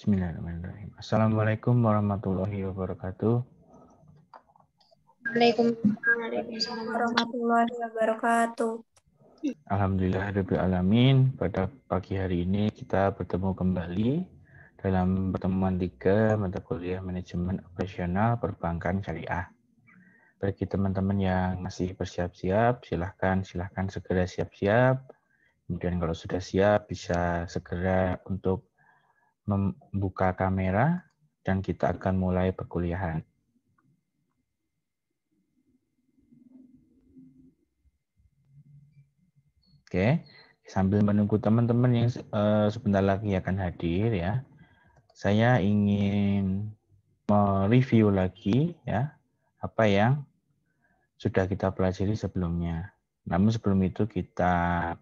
Bismillahirrahmanirrahim. Assalamualaikum warahmatullahi wabarakatuh. Waalaikumsalam warahmatullahi wabarakatuh. Alhamdulillahirabbil alamin. Pada pagi hari ini kita bertemu kembali dalam pertemuan 3 mata kuliah manajemen operasional perbankan syariah. Bagi teman-teman yang masih bersiap-siap, silahkan segera siap-siap. Kemudian kalau sudah siap bisa segera untuk membuka kamera dan kita akan mulai perkuliahan. Oke, sambil menunggu teman-teman yang sebentar lagi akan hadir ya, saya ingin mereview lagi ya apa yang sudah kita pelajari sebelumnya. Namun sebelum itu kita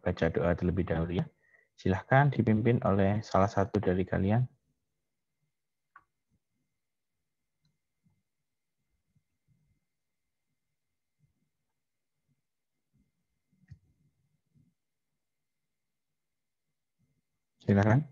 baca doa terlebih dahulu ya. Silahkan dipimpin oleh salah satu dari kalian. Silahkan.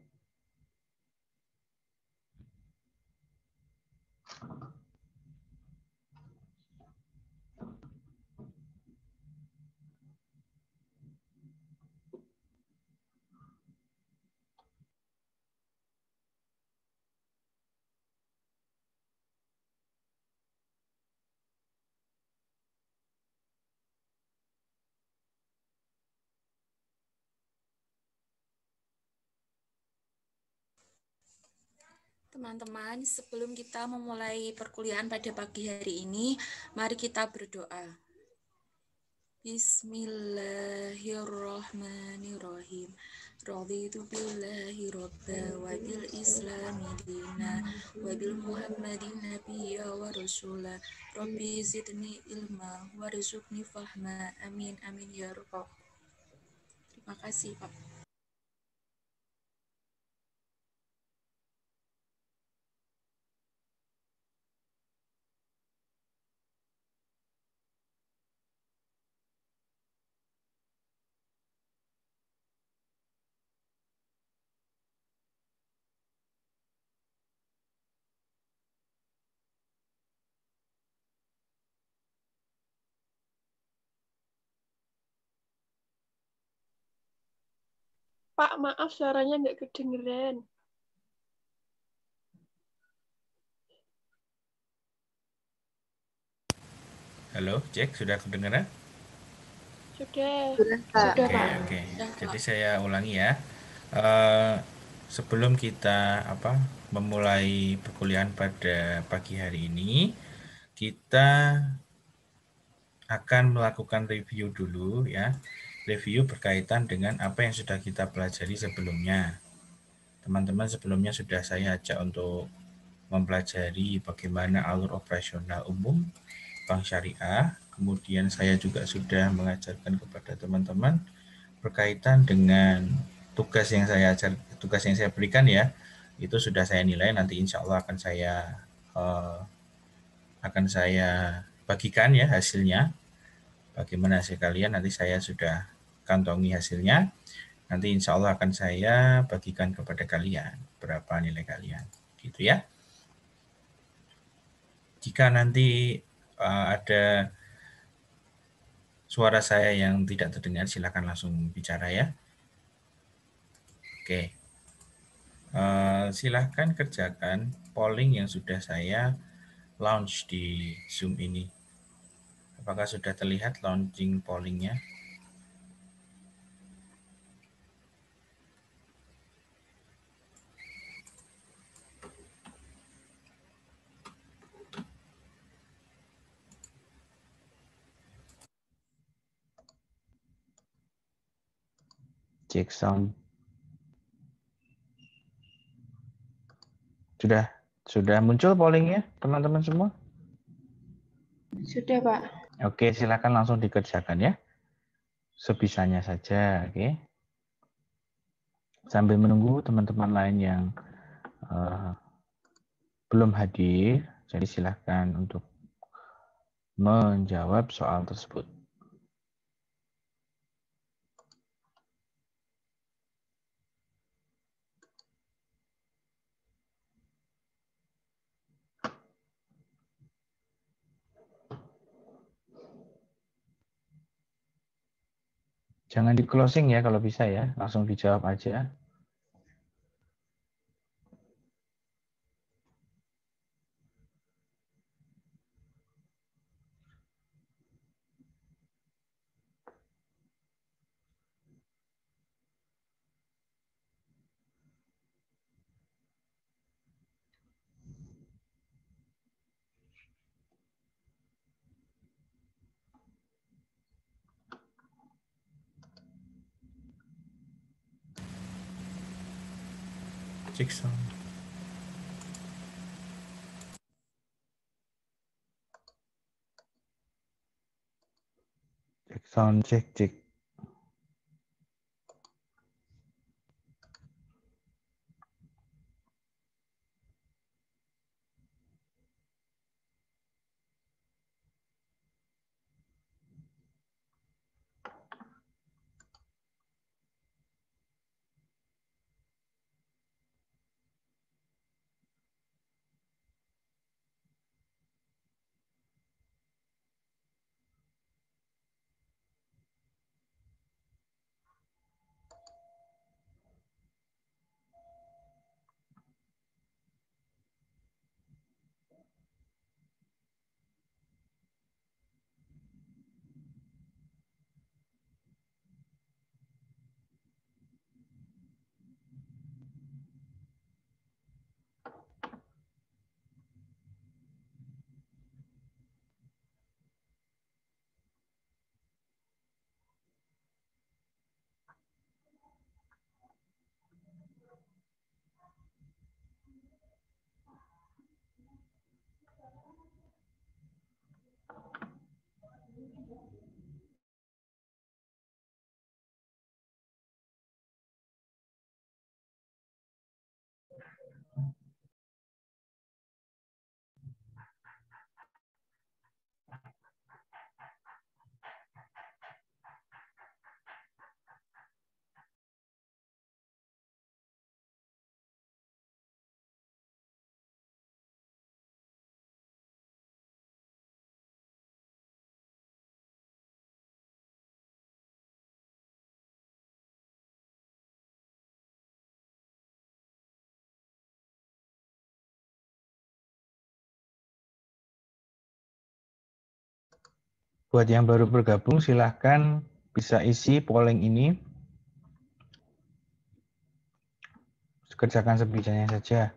Teman-teman, sebelum kita memulai perkuliahan pada pagi hari ini, mari kita berdoa. Bismillahirrahmanirrahim. Raditu billahi robba wa bil islami dina wa bil muhammadin nabiyya wa rasula. Rabbi zidni ilma warzuqni fahma. Amin amin ya rabbal. Terima kasih, Pak. Pak, maaf suaranya nggak kedengeran. Halo, cek sudah kedengaran? Sudah Oke, Pak. oke. Ya, Jadi Pak. saya ulangi ya. Sebelum kita memulai perkuliahan pada pagi hari ini, kita akan melakukan review dulu ya. Review berkaitan dengan apa yang sudah kita pelajari sebelumnya. Teman-teman sebelumnya sudah saya ajak untuk mempelajari bagaimana alur operasional umum Bank Syariah. Kemudian saya juga sudah mengajarkan kepada teman-teman berkaitan dengan tugas yang saya berikan ya. Itu sudah saya nilai, nanti insya Allah akan saya bagikan ya hasilnya. Bagaimana hasil kalian, nanti saya sudah kantongi hasilnya. Nanti insya Allah akan saya bagikan kepada kalian berapa nilai kalian, gitu ya. Jika nanti ada suara saya yang tidak terdengar, silakan langsung bicara ya. Oke, silahkan kerjakan polling yang sudah saya launch di Zoom ini. Apakah sudah terlihat launching pollingnya? Cek sound. Sudah muncul pollingnya, teman-teman semua? Sudah, Pak. Oke, silakan langsung dikerjakan ya. Sebisanya saja, oke. Sambil menunggu teman-teman lain yang belum hadir, jadi silakan untuk menjawab soal tersebut. Jangan di closing ya kalau bisa ya, langsung dijawab aja. Cek sound. Cek sound, cek. Buat yang baru bergabung, silahkan bisa isi polling ini. Kerjakan sebisanya saja.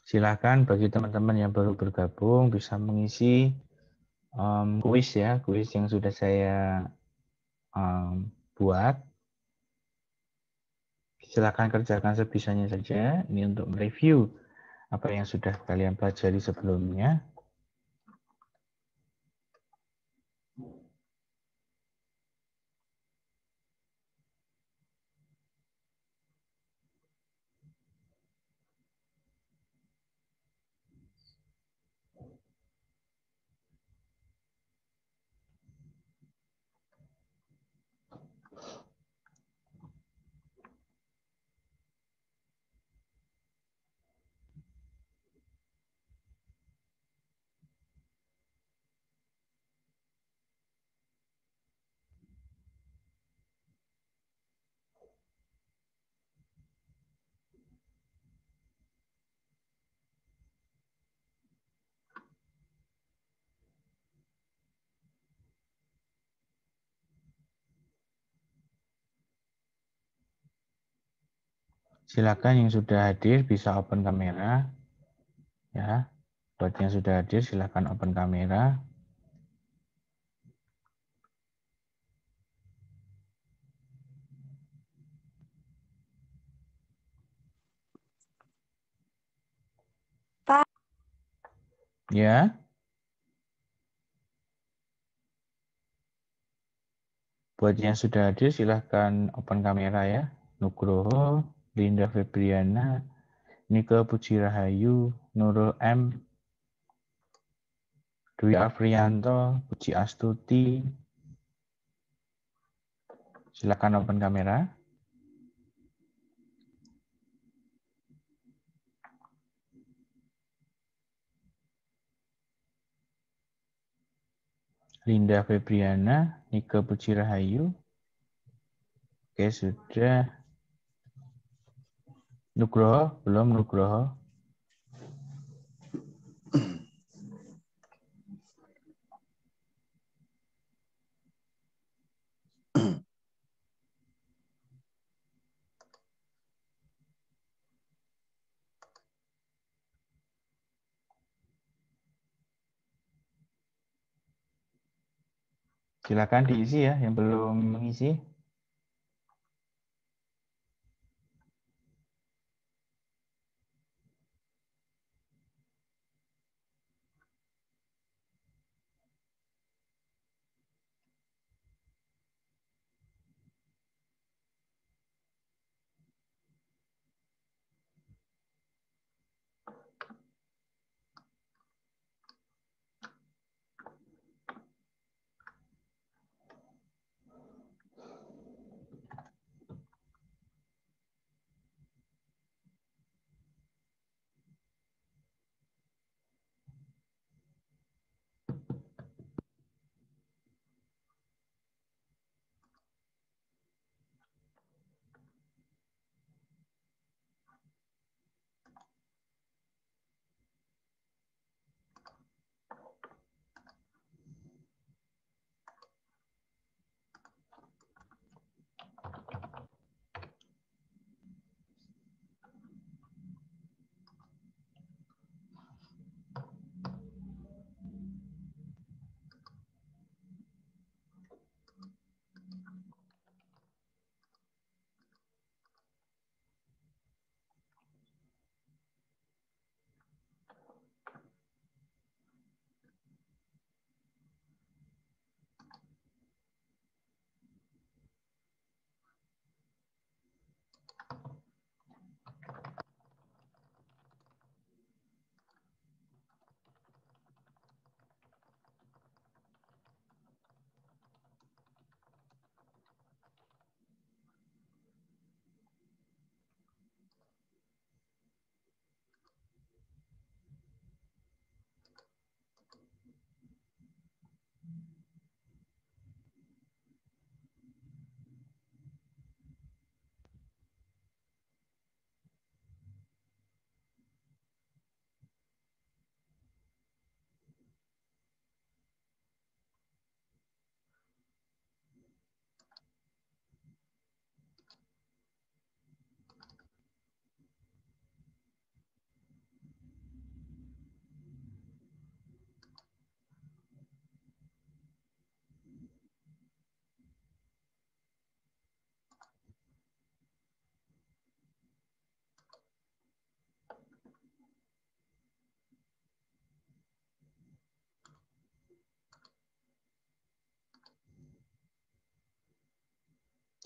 Silakan bagi teman-teman yang baru bergabung bisa mengisi kuis ya, kuis yang sudah saya buat. Silakan kerjakan sebisanya saja. Ini untuk mereview apa yang sudah kalian pelajari sebelumnya. Silakan yang sudah hadir bisa open kamera. Ya, buat yang sudah hadir silakan open kamera. Pak. Ya. Buat yang sudah hadir silahkan open kamera ya. Nugroho, Linda Febriana, Nike Puji Rahayu, Nurul M, Dwi Afrianto, Puji Astuti. Silakan open kamera. Linda Febriana, Nike Puji Rahayu. Oke, sudah. Nugroho, belum Nugroho. Silakan diisi ya yang belum mengisi.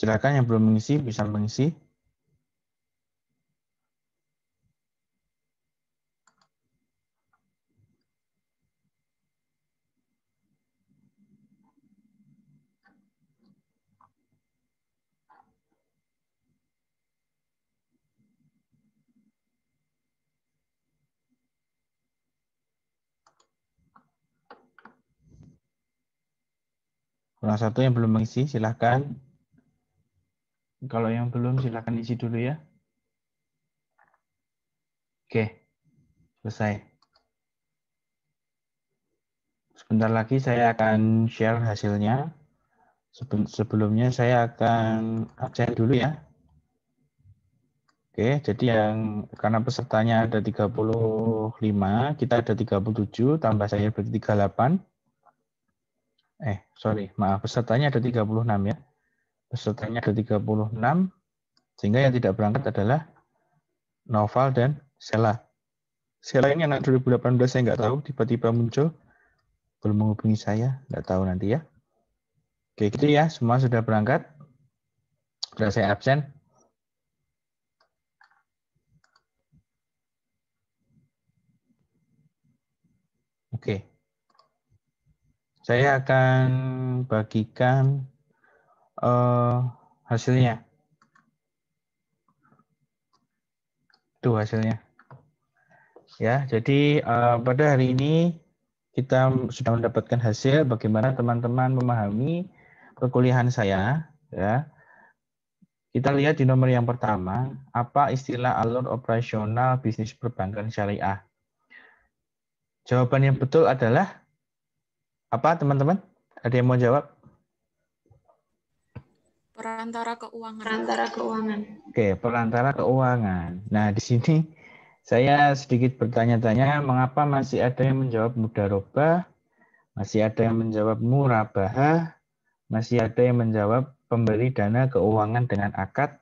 Silakan yang belum mengisi bisa mengisi. Salah satu yang belum mengisi, silahkan. Kalau yang belum, silahkan isi dulu ya. Oke, selesai. Sebentar lagi saya akan share hasilnya. Sebelumnya saya akan absen dulu ya. Oke, jadi yang karena pesertanya ada 35, kita ada 37, tambah saya berarti 38. Maaf, pesertanya ada 36 ya. Pesertanya ada 36, sehingga yang tidak berangkat adalah Noval dan Sela. Sela ini anak 2018 saya nggak tahu, tiba-tiba muncul, belum menghubungi saya, nggak tahu nanti ya. Oke, gitu ya, semua sudah berangkat. Sudah saya absen. Oke. Saya akan bagikan hasilnya. Itu hasilnya. Ya, jadi pada hari ini kita sudah mendapatkan hasil bagaimana teman-teman memahami perkuliahan saya. Ya, kita lihat di nomor yang pertama, apa istilah alur operasional bisnis perbankan syariah? Jawaban yang betul adalah apa, teman-teman? Ada yang mau jawab? Perantara keuangan. Perantara keuangan. Oke, perantara keuangan. Nah, di sini saya sedikit bertanya-tanya, mengapa masih ada yang menjawab mudharabah, masih ada yang menjawab murabahah, masih ada yang menjawab pemberi dana keuangan dengan akad,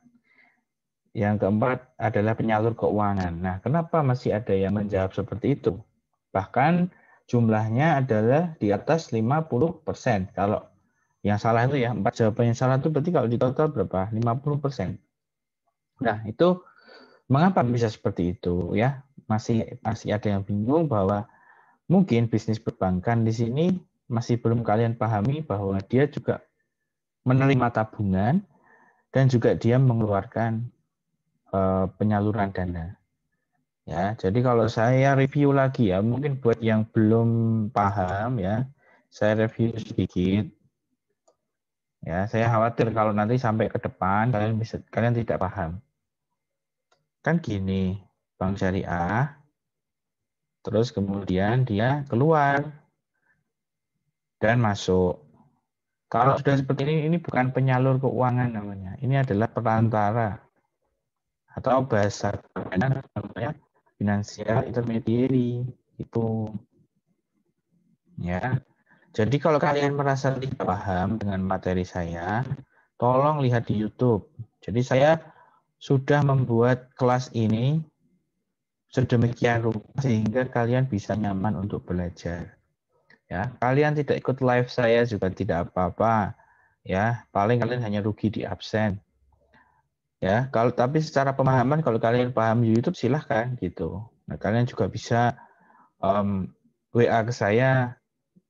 yang keempat adalah penyalur keuangan. Nah, kenapa masih ada yang menjawab seperti itu? Bahkan jumlahnya adalah di atas 50%. Kalau yang salah itu ya, 4 jawaban yang salah itu berarti kalau di total berapa? 50%. Nah, itu mengapa bisa seperti itu ya? Masih ada yang bingung bahwa mungkin bisnis perbankan di sini masih belum kalian pahami bahwa dia juga menerima tabungan dan juga dia mengeluarkan penyaluran dana. Ya, jadi kalau saya review lagi ya, mungkin buat yang belum paham ya, saya review sedikit. Ya, saya khawatir kalau nanti sampai ke depan kalian tidak paham. Kan gini, bank syariah, terus kemudian dia keluar dan masuk. Kalau sudah seperti ini bukan penyalur keuangan namanya. Ini adalah perantara atau bahasa namanya financial intermediary itu. Ya. Jadi kalau kalian merasa tidak paham dengan materi saya, tolong lihat di YouTube. Jadi saya sudah membuat kelas ini sedemikian rupa sehingga kalian bisa nyaman untuk belajar. Ya, kalian tidak ikut live saya juga tidak apa-apa. Ya, paling kalian hanya rugi di absen. Ya, tapi secara pemahaman kalau kalian paham di YouTube silahkan gitu. Nah, kalian juga bisa WA ke saya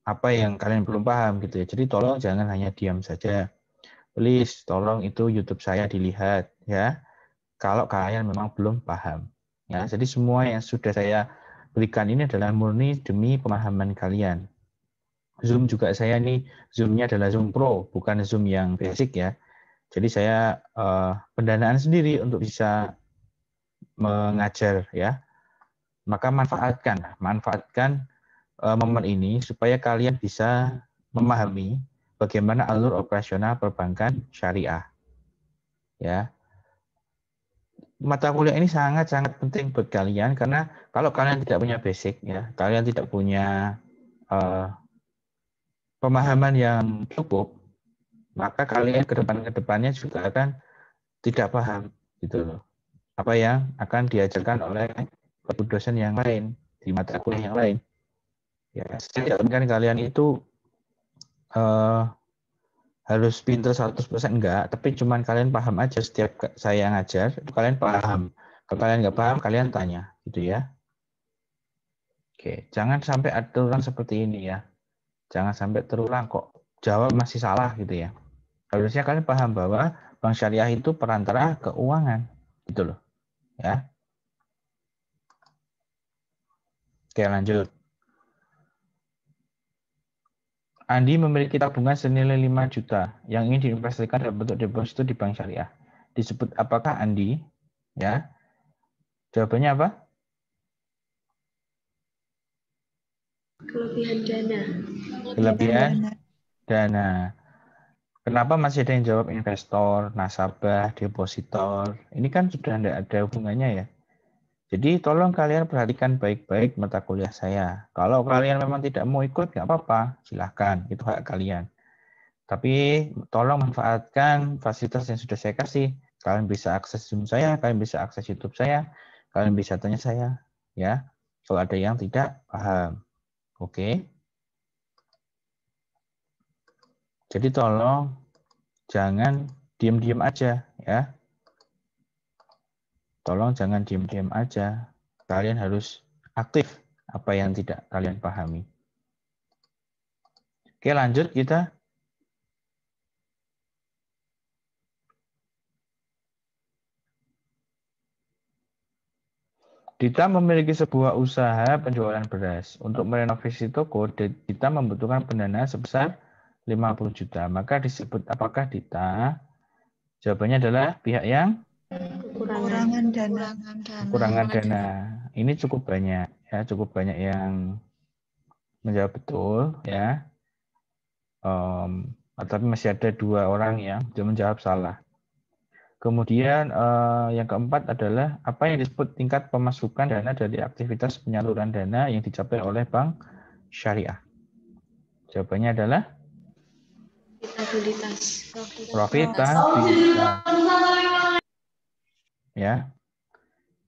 apa yang kalian belum paham gitu ya. Jadi tolong jangan hanya diam saja. Please tolong itu YouTube saya dilihat ya. Kalau kalian memang belum paham. Ya, jadi semua yang sudah saya berikan ini adalah murni demi pemahaman kalian. Zoom juga saya ini Zoom-nya adalah Zoom Pro, bukan Zoom yang basic ya. Jadi saya pendanaan sendiri untuk bisa mengajar ya. Maka manfaatkan momen ini supaya kalian bisa memahami bagaimana alur operasional perbankan syariah. Ya. Mata kuliah ini sangat-sangat penting buat kalian karena kalau kalian tidak punya basic ya, kalian tidak punya pemahaman yang cukup, maka kalian ke depannya juga akan tidak paham gitu loh. Apa yang akan diajarkan oleh dosen yang lain di mata kuliah yang lain. Ya, saya tidak inginkan kalian itu harus pinter 100% enggak, tapi cuman kalian paham aja setiap saya ngajar, itu kalian paham. Kalau kalian nggak paham, kalian tanya, gitu ya. Oke, jangan sampai ada terulang seperti ini ya. Jangan sampai terulang kok jawab masih salah gitu ya. Harusnya kalian paham bahwa bank syariah itu perantara keuangan, gitu loh. Ya. Oke, lanjut. Andi memiliki tabungan senilai 5 juta yang ingin diinvestasikan dalam bentuk deposito di bank syariah. Disebut apakah Andi? Ya. Jawabannya apa? Kelebihan dana. Kelebihan dana. Kenapa masih ada yang jawab investor, nasabah, depositor? Ini kan sudah tidak ada hubungannya ya. Jadi tolong kalian perhatikan baik-baik mata kuliah saya. Kalau kalian memang tidak mau ikut, nggak apa-apa. Silahkan, itu hak kalian. Tapi tolong manfaatkan fasilitas yang sudah saya kasih. Kalian bisa akses Zoom saya, kalian bisa akses YouTube saya, kalian bisa tanya saya. Ya, kalau ada yang tidak paham. Oke. Jadi tolong jangan diam-diam aja ya. Tolong jangan diam-diam aja. Kalian harus aktif apa yang tidak kalian pahami. Oke, lanjut kita. Dita memiliki sebuah usaha penjualan beras. Untuk merenovasi toko, Dita membutuhkan pendanaan sebesar 50 juta. Maka disebut apakah Dita? Jawabannya adalah pihak yang Kekurangan dana. kekurangan dana. Ini cukup banyak ya, cukup banyak yang menjawab betul ya. Tapi masih ada 2 orang yang menjawab salah. Kemudian yang keempat adalah apa yang disebut tingkat pemasukan dana dari aktivitas penyaluran dana yang dicapai oleh bank syariah. Jawabannya adalah profitabilitas. Ya.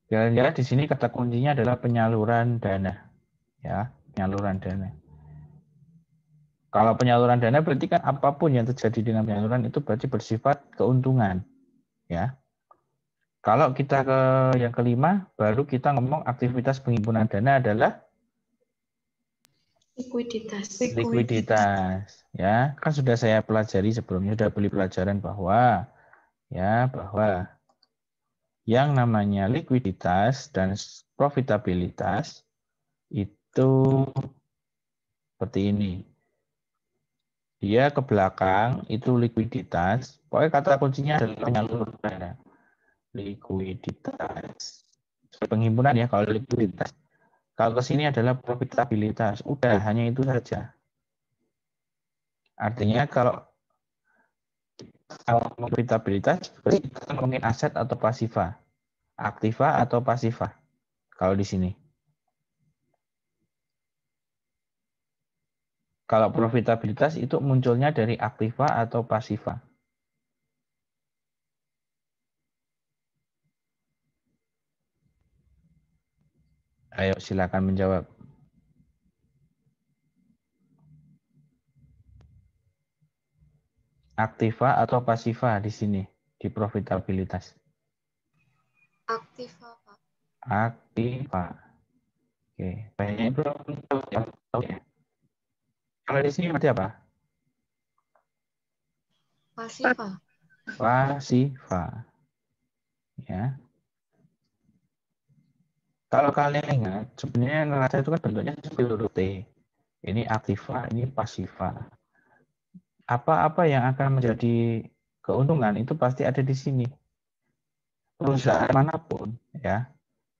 Jalan-jalan di sini kata kuncinya adalah penyaluran dana. Ya, penyaluran dana. Kalau penyaluran dana berarti kan apapun yang terjadi dengan penyaluran itu berarti bersifat keuntungan. Ya. Kalau kita ke yang kelima, baru kita ngomong aktivitas penghimpunan dana adalah likuiditas. Ya, kan sudah saya pelajari sebelumnya, sudah beli pelajaran bahwa yang namanya likuiditas dan profitabilitas itu seperti ini. Dia ke belakang itu likuiditas. Pokoknya kata kuncinya adalah penyaluran dana. Likuiditas. Penghimpunan ya kalau likuiditas. Kalau ke sini adalah profitabilitas. Udah, hanya itu saja. Artinya kalau profitabilitas, berarti kita ngomongin aset atau pasifa. Aktiva atau pasifa. Kalau di sini. Kalau profitabilitas itu munculnya dari aktiva atau pasifa. Ayo silakan menjawab. Aktiva atau pasifa di sini di profitabilitas? Aktiva, Pak. Aktiva. Oke, banyak belum tahu ya. Kalau di sini berarti apa? Pasifa. Pasifa. Ya. Kalau kalian ingat, sebenarnya neraca itu kan bentuknya seperti huruf T. Ini aktiva, ini pasifa. Apa-apa yang akan menjadi keuntungan itu pasti ada di sini. Perusahaan manapun, ya,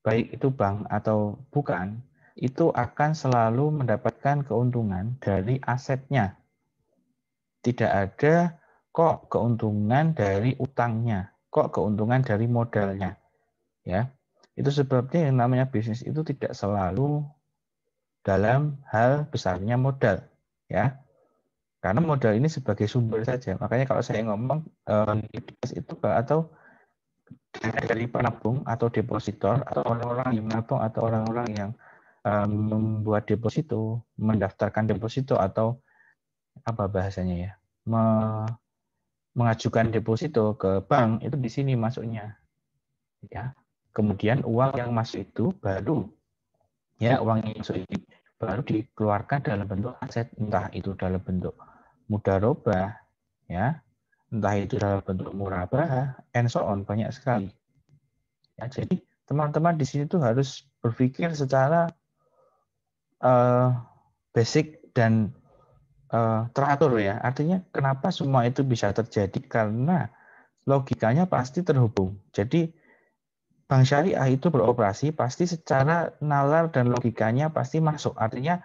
baik itu bank atau bukan, itu akan selalu mendapatkan keuntungan dari asetnya. Tidak ada kok keuntungan dari utangnya, kok keuntungan dari modalnya. Ya, itu sebabnya yang namanya bisnis itu tidak selalu dalam hal besarnya modal, ya. Karena modal ini sebagai sumber saja. Makanya kalau saya ngomong itu atau dari penabung atau depositor atau orang-orang yang menabung atau orang-orang yang membuat deposito, mendaftarkan deposito atau apa bahasanya ya, mengajukan deposito ke bank itu di sini masuknya. Ya. Kemudian uang yang masuk itu baru uang yang masuk ini baru dikeluarkan dalam bentuk aset, entah itu dalam bentuk mudharabah, ya, entah itu dalam bentuk murabah, and so on, banyak sekali. Ya, jadi teman-teman di sini tuh harus berpikir secara basic dan teratur ya. Artinya kenapa semua itu bisa terjadi karena logikanya pasti terhubung. Jadi bank syariah itu beroperasi pasti secara nalar dan logikanya pasti masuk. Artinya,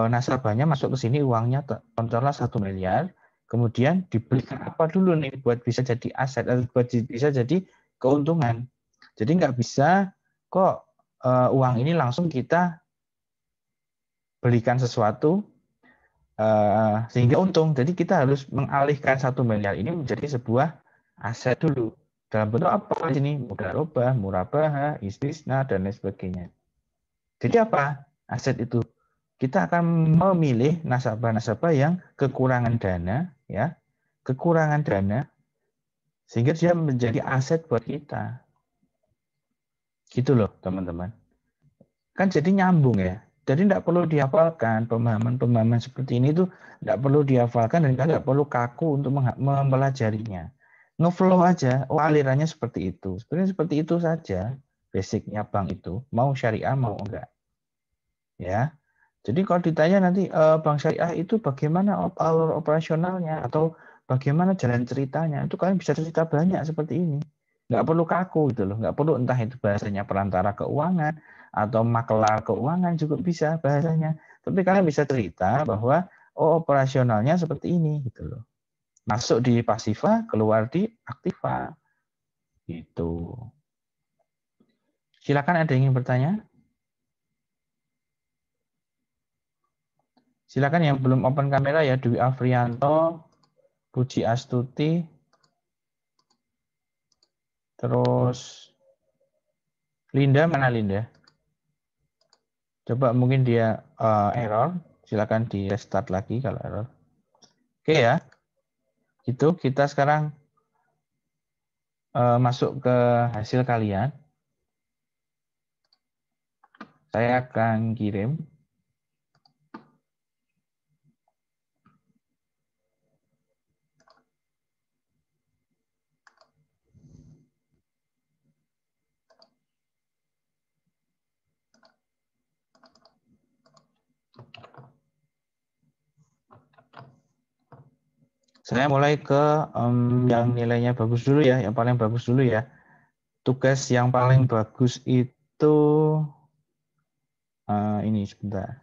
nasabahnya masuk ke sini uangnya contohnya 1 miliar, kemudian dibelikan apa dulu nih buat bisa jadi aset atau buat bisa jadi keuntungan. Jadi nggak bisa kok uang ini langsung kita belikan sesuatu sehingga untung. Jadi kita harus mengalihkan 1 miliar ini menjadi sebuah aset dulu. Dalam bentuk apa di sini? Mudharabah, murabah, istisna, dan lain sebagainya. Jadi apa aset itu? Kita akan memilih nasabah-nasabah yang kekurangan dana, ya, kekurangan dana, sehingga dia menjadi aset buat kita. Gitu loh, teman-teman. Kan jadi nyambung ya. Jadi tidak perlu dihafalkan pemahaman-pemahaman seperti ini tuh tidak perlu dihafalkan dan tidak perlu kaku untuk mempelajarinya. Ngeflow aja, alirannya seperti itu. Sebenarnya seperti itu saja basicnya bank itu, mau syariah mau enggak. Ya. Jadi kalau ditanya nanti bank syariah itu bagaimana alur operasionalnya atau bagaimana jalan ceritanya, itu kalian bisa cerita banyak seperti ini. Nggak perlu kaku gitu loh, nggak perlu entah itu bahasanya perantara keuangan atau makelar keuangan juga bisa bahasanya. Tapi kalian bisa cerita bahwa operasionalnya seperti ini gitu loh. Masuk di pasifa, keluar di aktiva. Gitu. Silakan ada yang ingin bertanya? Silakan yang belum open kamera ya, Dwi Afrianto, Puji Astuti, terus Linda, mana Linda? Coba mungkin dia error, silakan di restart lagi kalau error. Oke ya, itu kita sekarang masuk ke hasil kalian. Saya akan kirim. Saya mulai ke yang nilainya bagus dulu ya, yang paling bagus dulu ya. Tugas yang paling bagus itu ini sebentar.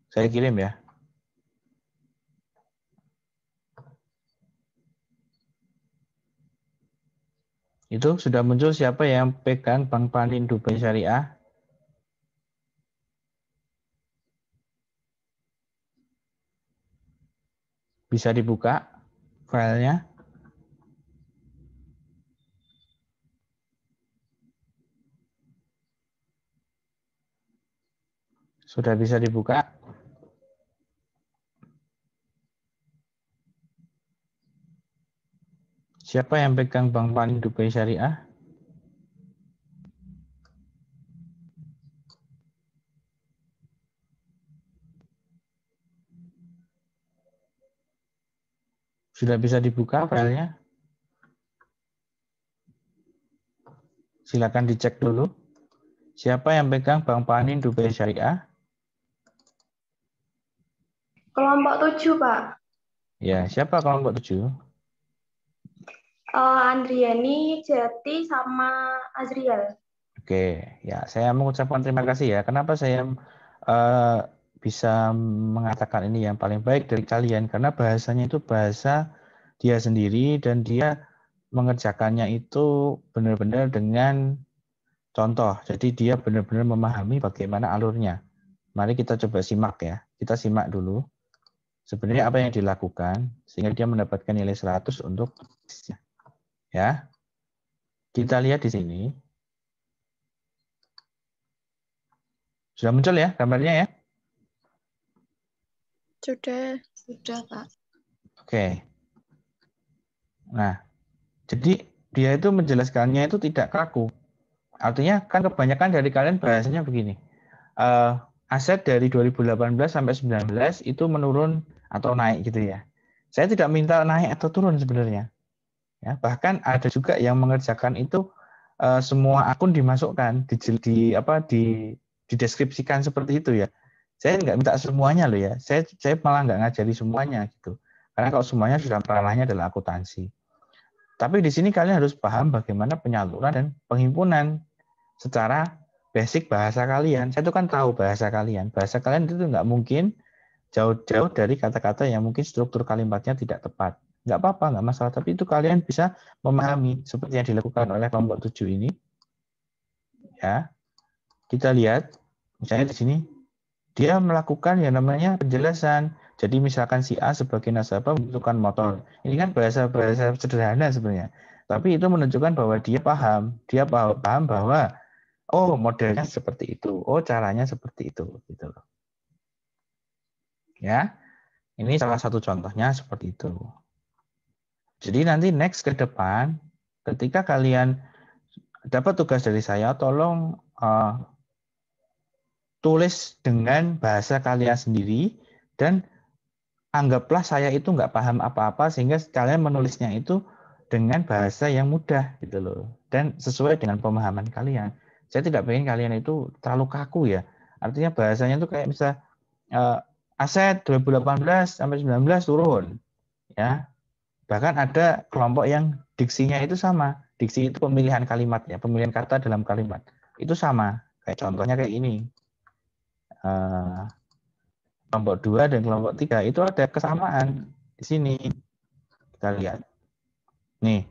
Saya kirim ya. Itu sudah muncul siapa yang pegang Bank Panin Dubai Syariah? Bisa dibuka filenya? Sudah bisa dibuka? Siapa yang pegang Bank Panin Dubai Syariah? Sudah bisa dibuka filenya? Silakan dicek dulu. Siapa yang pegang Bank Panin Dubai Syariah? Kelompok 7, Pak. Ya, siapa kelompok 7? Andriani, Jati, sama Azriel. Oke, ya saya mengucapkan terima kasih ya. Kenapa saya bisa mengatakan ini yang paling baik dari kalian? Karena bahasanya itu bahasa dia sendiri dan dia mengerjakannya itu benar-benar dengan contoh. Jadi dia benar-benar memahami bagaimana alurnya. Mari kita coba simak ya. Kita simak dulu. Sebenarnya apa yang dilakukan sehingga dia mendapatkan nilai 100 untuk ya. Kita lihat di sini. Sudah muncul ya gambarnya ya? Sudah, Pak. Oke. Nah, jadi dia itu menjelaskannya itu tidak kaku. Artinya kan kebanyakan dari kalian bahasanya begini. Aset dari 2018 sampai 19 itu menurun atau naik gitu ya. Saya tidak minta naik atau turun sebenarnya. Ya, bahkan ada juga yang mengerjakan itu semua akun dimasukkan, dideskripsikan seperti itu ya. Saya nggak minta semuanya loh ya. Saya malah nggak ngajari semuanya gitu. Karena kalau semuanya sudah ranahnya adalah akuntansi. Tapi di sini kalian harus paham bagaimana penyaluran dan penghimpunan secara basic bahasa kalian. Saya tuh kan tahu bahasa kalian. Bahasa kalian itu nggak mungkin jauh-jauh dari kata-kata yang mungkin struktur kalimatnya tidak tepat. Nggak apa-apa, nggak masalah. Tapi itu kalian bisa memahami seperti yang dilakukan oleh kelompok 7 ini. Ya, kita lihat, misalnya di sini, dia melakukan yang namanya penjelasan. Jadi misalkan si A sebagai nasabah membutuhkan motor. Ini kan bahasa-bahasa sederhana sebenarnya. Tapi itu menunjukkan bahwa dia paham bahwa oh modelnya seperti itu, oh caranya seperti itu, gitu loh. Ya, ini salah satu contohnya seperti itu. Jadi nanti next ke depan, ketika kalian dapat tugas dari saya, tolong tulis dengan bahasa kalian sendiri dan anggaplah saya itu nggak paham apa-apa sehingga kalian menulisnya itu dengan bahasa yang mudah gitu loh dan sesuai dengan pemahaman kalian. Saya tidak pengen kalian itu terlalu kaku ya. Artinya bahasanya itu kayak misal aset 2018 sampai 19 turun ya. Bahkan ada kelompok yang diksinya itu sama. Diksi itu pemilihan kalimat ya, pemilihan kata dalam kalimat. Itu sama. Kayak contohnya kayak ini. Kelompok 2 dan kelompok 3 itu ada kesamaan di sini. Kita lihat. Nih,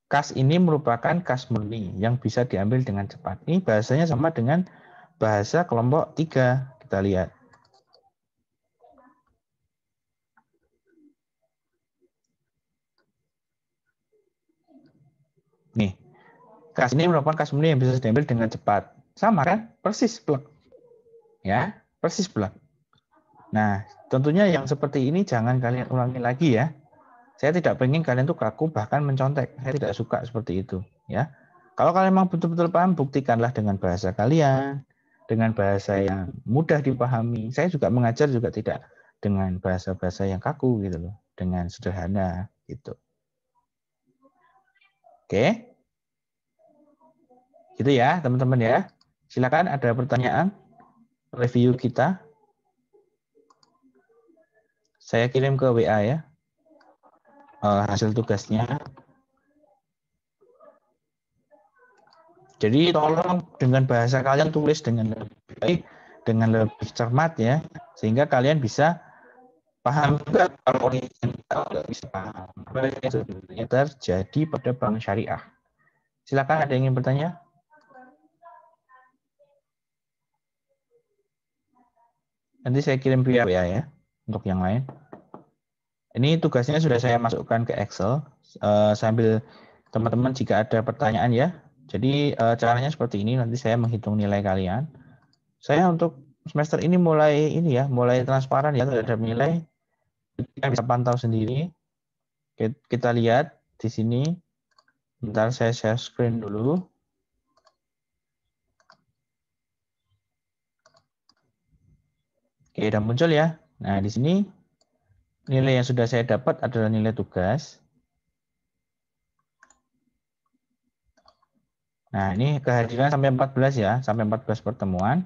kas ini merupakan kas murni yang bisa diambil dengan cepat. Ini bahasanya sama dengan bahasa kelompok 3. Kita lihat. Nih, kas ini merupakan kas murni yang bisa diambil dengan cepat. Sama kan? Persis plek. Ya, persis plek. Nah, tentunya yang seperti ini jangan kalian ulangi lagi ya. Saya tidak pengen kalian tuh kaku bahkan mencontek. Saya tidak suka seperti itu, ya. Kalau kalian memang betul-betul paham, buktikanlah dengan bahasa kalian, dengan bahasa yang mudah dipahami. Saya juga mengajar juga tidak dengan bahasa-bahasa yang kaku gitu loh, dengan sederhana gitu. Oke. Gitu ya, teman-teman ya. Silakan ada pertanyaan review kita. Saya kirim ke WA ya. Hasil tugasnya. Jadi tolong dengan bahasa kalian tulis dengan lebih baik, dengan lebih cermat ya, sehingga kalian bisa paham juga kalau oriental nggak bisa paham apa yang sebenarnya terjadi pada bank syariah. Silakan ada yang ingin bertanya? Nanti saya kirim via WA ya untuk yang lain. Ini tugasnya sudah saya masukkan ke Excel sambil teman-teman jika ada pertanyaan ya. Jadi caranya seperti ini, nanti saya menghitung nilai kalian. Saya untuk semester ini mulai transparan ya terhadap nilai. Kita bisa pantau sendiri. Kita lihat di sini. Bentar saya share screen dulu. Oke, udah muncul ya. Nah, di sini nilai yang sudah saya dapat adalah nilai tugas. Nah, ini kehadiran sampai 14 ya, sampai 14 pertemuan.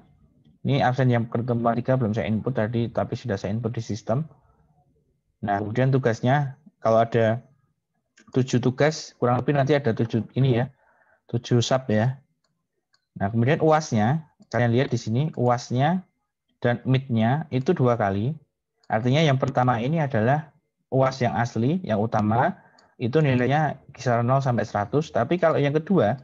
Ini absen yang pertemuan 3 belum saya input tadi, tapi sudah saya input di sistem. Nah, kemudian tugasnya, kalau ada 7 tugas, kurang lebih nanti ada 7 ini ya, 7 sub ya. Nah, kemudian UAS-nya, kalian lihat di sini, UAS-nya dan mid-nya itu 2 kali. Artinya yang pertama ini adalah UAS yang asli, yang utama, itu nilainya kisaran 0 sampai 100. Tapi kalau yang kedua,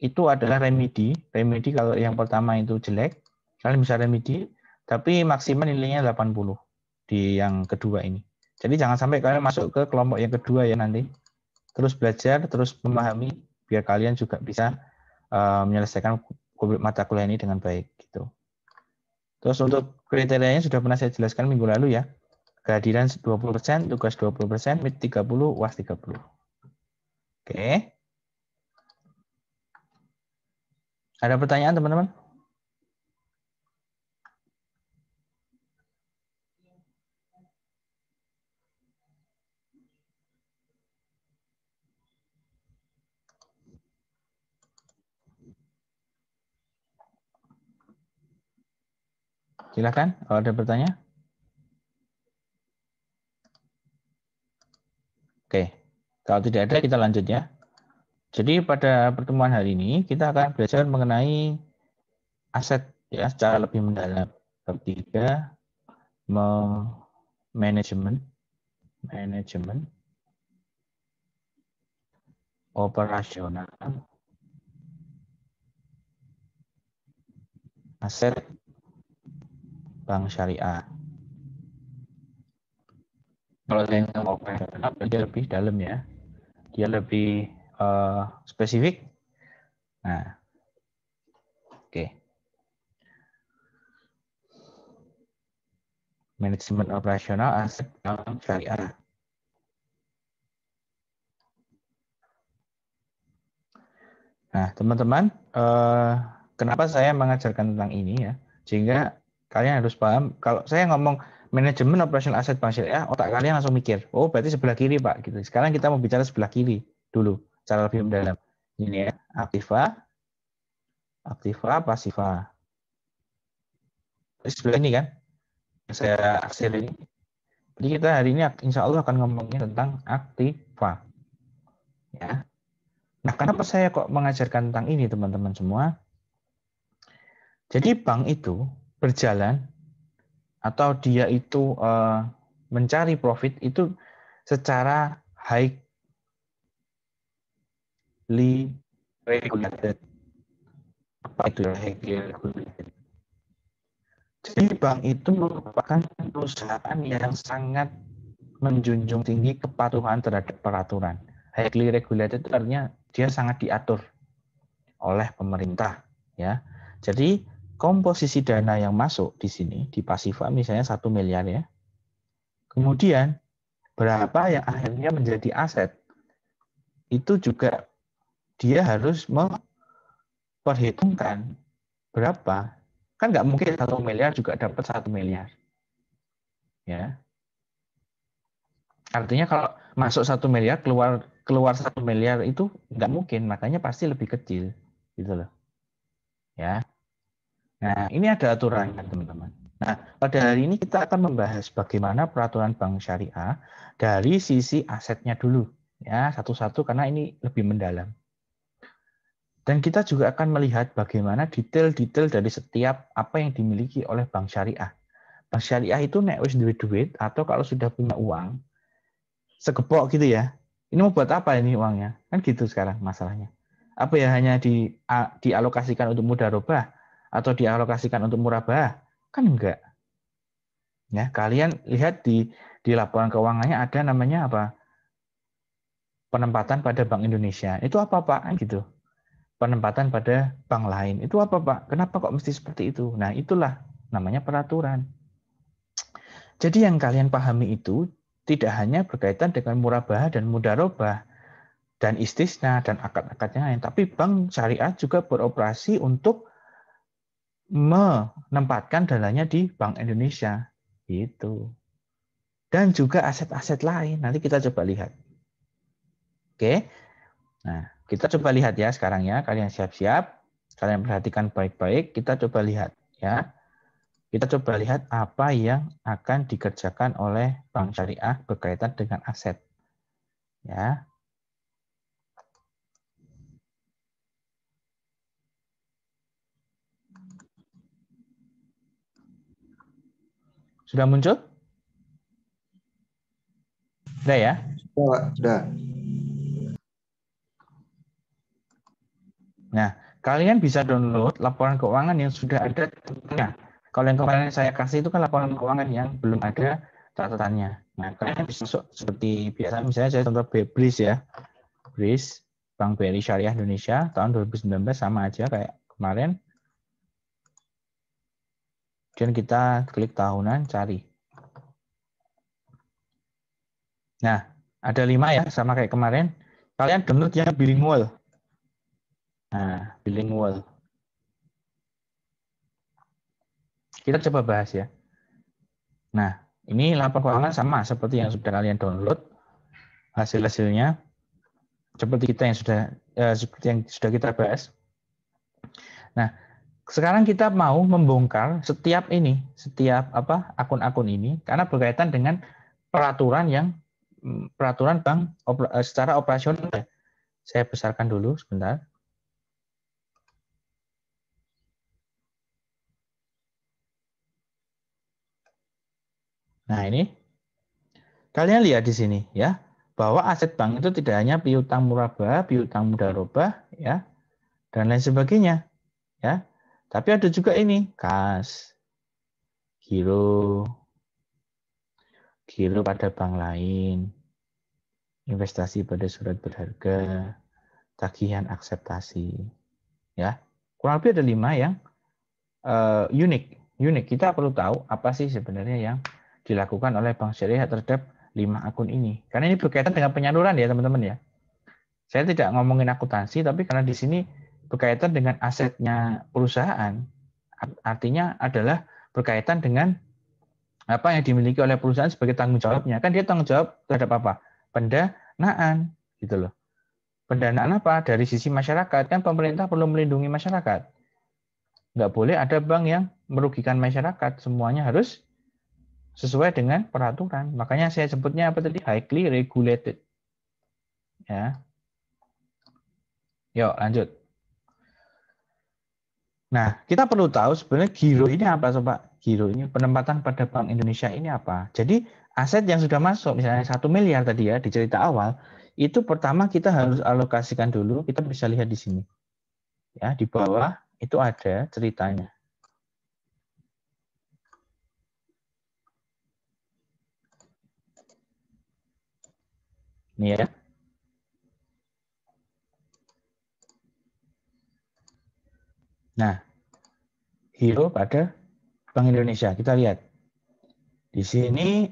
itu adalah remedi. Remedi kalau yang pertama itu jelek, kalian bisa remedi, tapi maksimal nilainya 80 di yang kedua ini. Jadi jangan sampai kalian masuk ke kelompok yang kedua ya nanti. Terus belajar, terus memahami, biar kalian juga bisa menyelesaikan mata kuliah ini dengan baik. Gitu. Terus untuk kriterianya sudah pernah saya jelaskan minggu lalu ya. Kehadiran 20%, tugas 20%, MIT 30, UAS 30. Oke. Ada pertanyaan teman-teman? Silakan kalau ada pertanyaan. Oke, kalau tidak ada kita lanjut ya. Jadi pada pertemuan hari ini kita akan belajar mengenai aset ya secara lebih mendalam. Ketiga, manajemen operasional aset bank syariah. Kalau saya ngomong operasional, dia lebih dalam ya. Dia lebih spesifik. Nah, oke. Manajemen operasional aset bank syariah. Nah, teman-teman, kenapa saya mengajarkan tentang ini ya? Sehingga kalian harus paham. Kalau saya ngomong manajemen operasional aset bank syariah, otak kalian langsung mikir, oh berarti sebelah kiri Pak. Gitu. Sekarang kita mau bicara sebelah kiri dulu, cara lebih mendalam. Ini ya, aktiva, pasiva. Terus sebelah ini kan, saya aksir ini. Jadi kita hari ini insya Allah akan ngomongin tentang aktiva. Ya. Nah, kenapa saya kok mengajarkan tentang ini teman-teman semua? Jadi bank itu berjalan atau dia itu mencari profit itu secara highly regulated. Apa itu highly regulated? Jadi bank itu merupakan perusahaan yang sangat menjunjung tinggi kepatuhan terhadap peraturan. Highly regulated itu artinya dia sangat diatur oleh pemerintah, ya. Jadi komposisi dana yang masuk di sini di pasiva misalnya 1 miliar ya. Kemudian berapa yang akhirnya menjadi aset itu juga dia harus memperhitungkan berapa. Kan nggak mungkin 1 miliar juga dapat 1 miliar. Ya. Artinya kalau masuk 1 miliar, keluar 1 miliar itu nggak mungkin, makanya pasti lebih kecil. Gitu loh. Ya. Nah, ini ada aturan kan teman-teman. Nah, pada hari ini kita akan membahas bagaimana peraturan bank syariah dari sisi asetnya dulu. Ya, satu-satu karena ini lebih mendalam. Dan kita juga akan melihat bagaimana detail-detail dari setiap apa yang dimiliki oleh bank syariah. Bank syariah itu nek wis duit-duit atau kalau sudah punya uang segepok gitu ya. Ini mau buat apa ini uangnya? Kan gitu sekarang masalahnya. Apa ya hanya dialokasikan untuk mudharabah atau dialokasikan untuk murabah? Kan enggak. Ya, kalian lihat di laporan keuangannya ada namanya apa? Penempatan pada Bank Indonesia. Itu apa, Pak? Kan gitu. Penempatan pada bank lain. Itu apa, Pak? Kenapa kok mesti seperti itu? Nah, itulah namanya peraturan. Jadi yang kalian pahami itu tidak hanya berkaitan dengan murabah dan mudharabah dan istisna dan akad-akadnya lain, tapi bank syariah juga beroperasi untuk menempatkan dananya di Bank Indonesia. Gitu. Dan juga aset-aset lain. Nanti kita coba lihat. Oke. Nah, kita coba lihat ya sekarang ya. Kalian siap-siap. Kalian perhatikan baik-baik. Kita coba lihat ya. Kita coba lihat apa yang akan dikerjakan oleh bank syariah berkaitan dengan aset. Ya. Sudah muncul? Sudah ya? Sudah. Nah, kalian bisa download laporan keuangan yang sudah ada catatannya. Kalau yang kemarin saya kasih itu kan laporan keuangan yang belum ada catatannya. Nah, kalian bisa masuk seperti biasa, misalnya saya contoh BRIS ya. BRIS, Bank BRI Syariah Indonesia, tahun 2019 sama aja kayak kemarin. Kemudian kita klik tahunan, cari. Nah, ada 5 ya, sama kayak kemarin. Kalian download yang bilingual. Nah, bilingual. Kita coba bahas ya. Nah, ini laporan keuangan sama seperti yang sudah kalian download. Hasil-hasilnya seperti yang sudah kita bahas. Nah, sekarang kita mau membongkar setiap akun-akun ini karena berkaitan dengan peraturan bank secara operasional. Saya besarkan dulu sebentar. Nah, ini kalian lihat di sini ya, bahwa aset bank itu tidak hanya piutang murabah, piutang mudharabah ya, dan lain sebagainya ya. Tapi ada juga ini kas, giro pada bank lain, investasi pada surat berharga, tagihan akseptasi. Ya, kurang lebih ada 5 yang unik. Kita perlu tahu apa sih sebenarnya yang dilakukan oleh Bank Syariah terhadap 5 akun ini. Karena ini berkaitan dengan penyaluran ya teman-teman ya. Saya tidak ngomongin akuntansi, tapi karena di sini berkaitan dengan asetnya perusahaan, artinya adalah berkaitan dengan apa yang dimiliki oleh perusahaan sebagai tanggung jawabnya. Kan dia tanggung jawab terhadap apa? Pendanaan, gitu loh. Pendanaan apa? Dari sisi masyarakat, kan pemerintah perlu melindungi masyarakat. Nggak boleh ada bank yang merugikan masyarakat. Semuanya harus sesuai dengan peraturan. Makanya saya sebutnya apa tadi? Highly regulated. Ya. Yuk, lanjut. Nah, kita perlu tahu sebenarnya giro ini apa, Sobat? Giro ini penempatan pada Bank Indonesia ini apa? Jadi, aset yang sudah masuk, misalnya 1 miliar tadi ya, di cerita awal, itu pertama kita harus alokasikan dulu, kita bisa lihat di sini. Ya, di bawah itu ada ceritanya. Ini ya. Nah, giro pada Bank Indonesia. Kita lihat. Di sini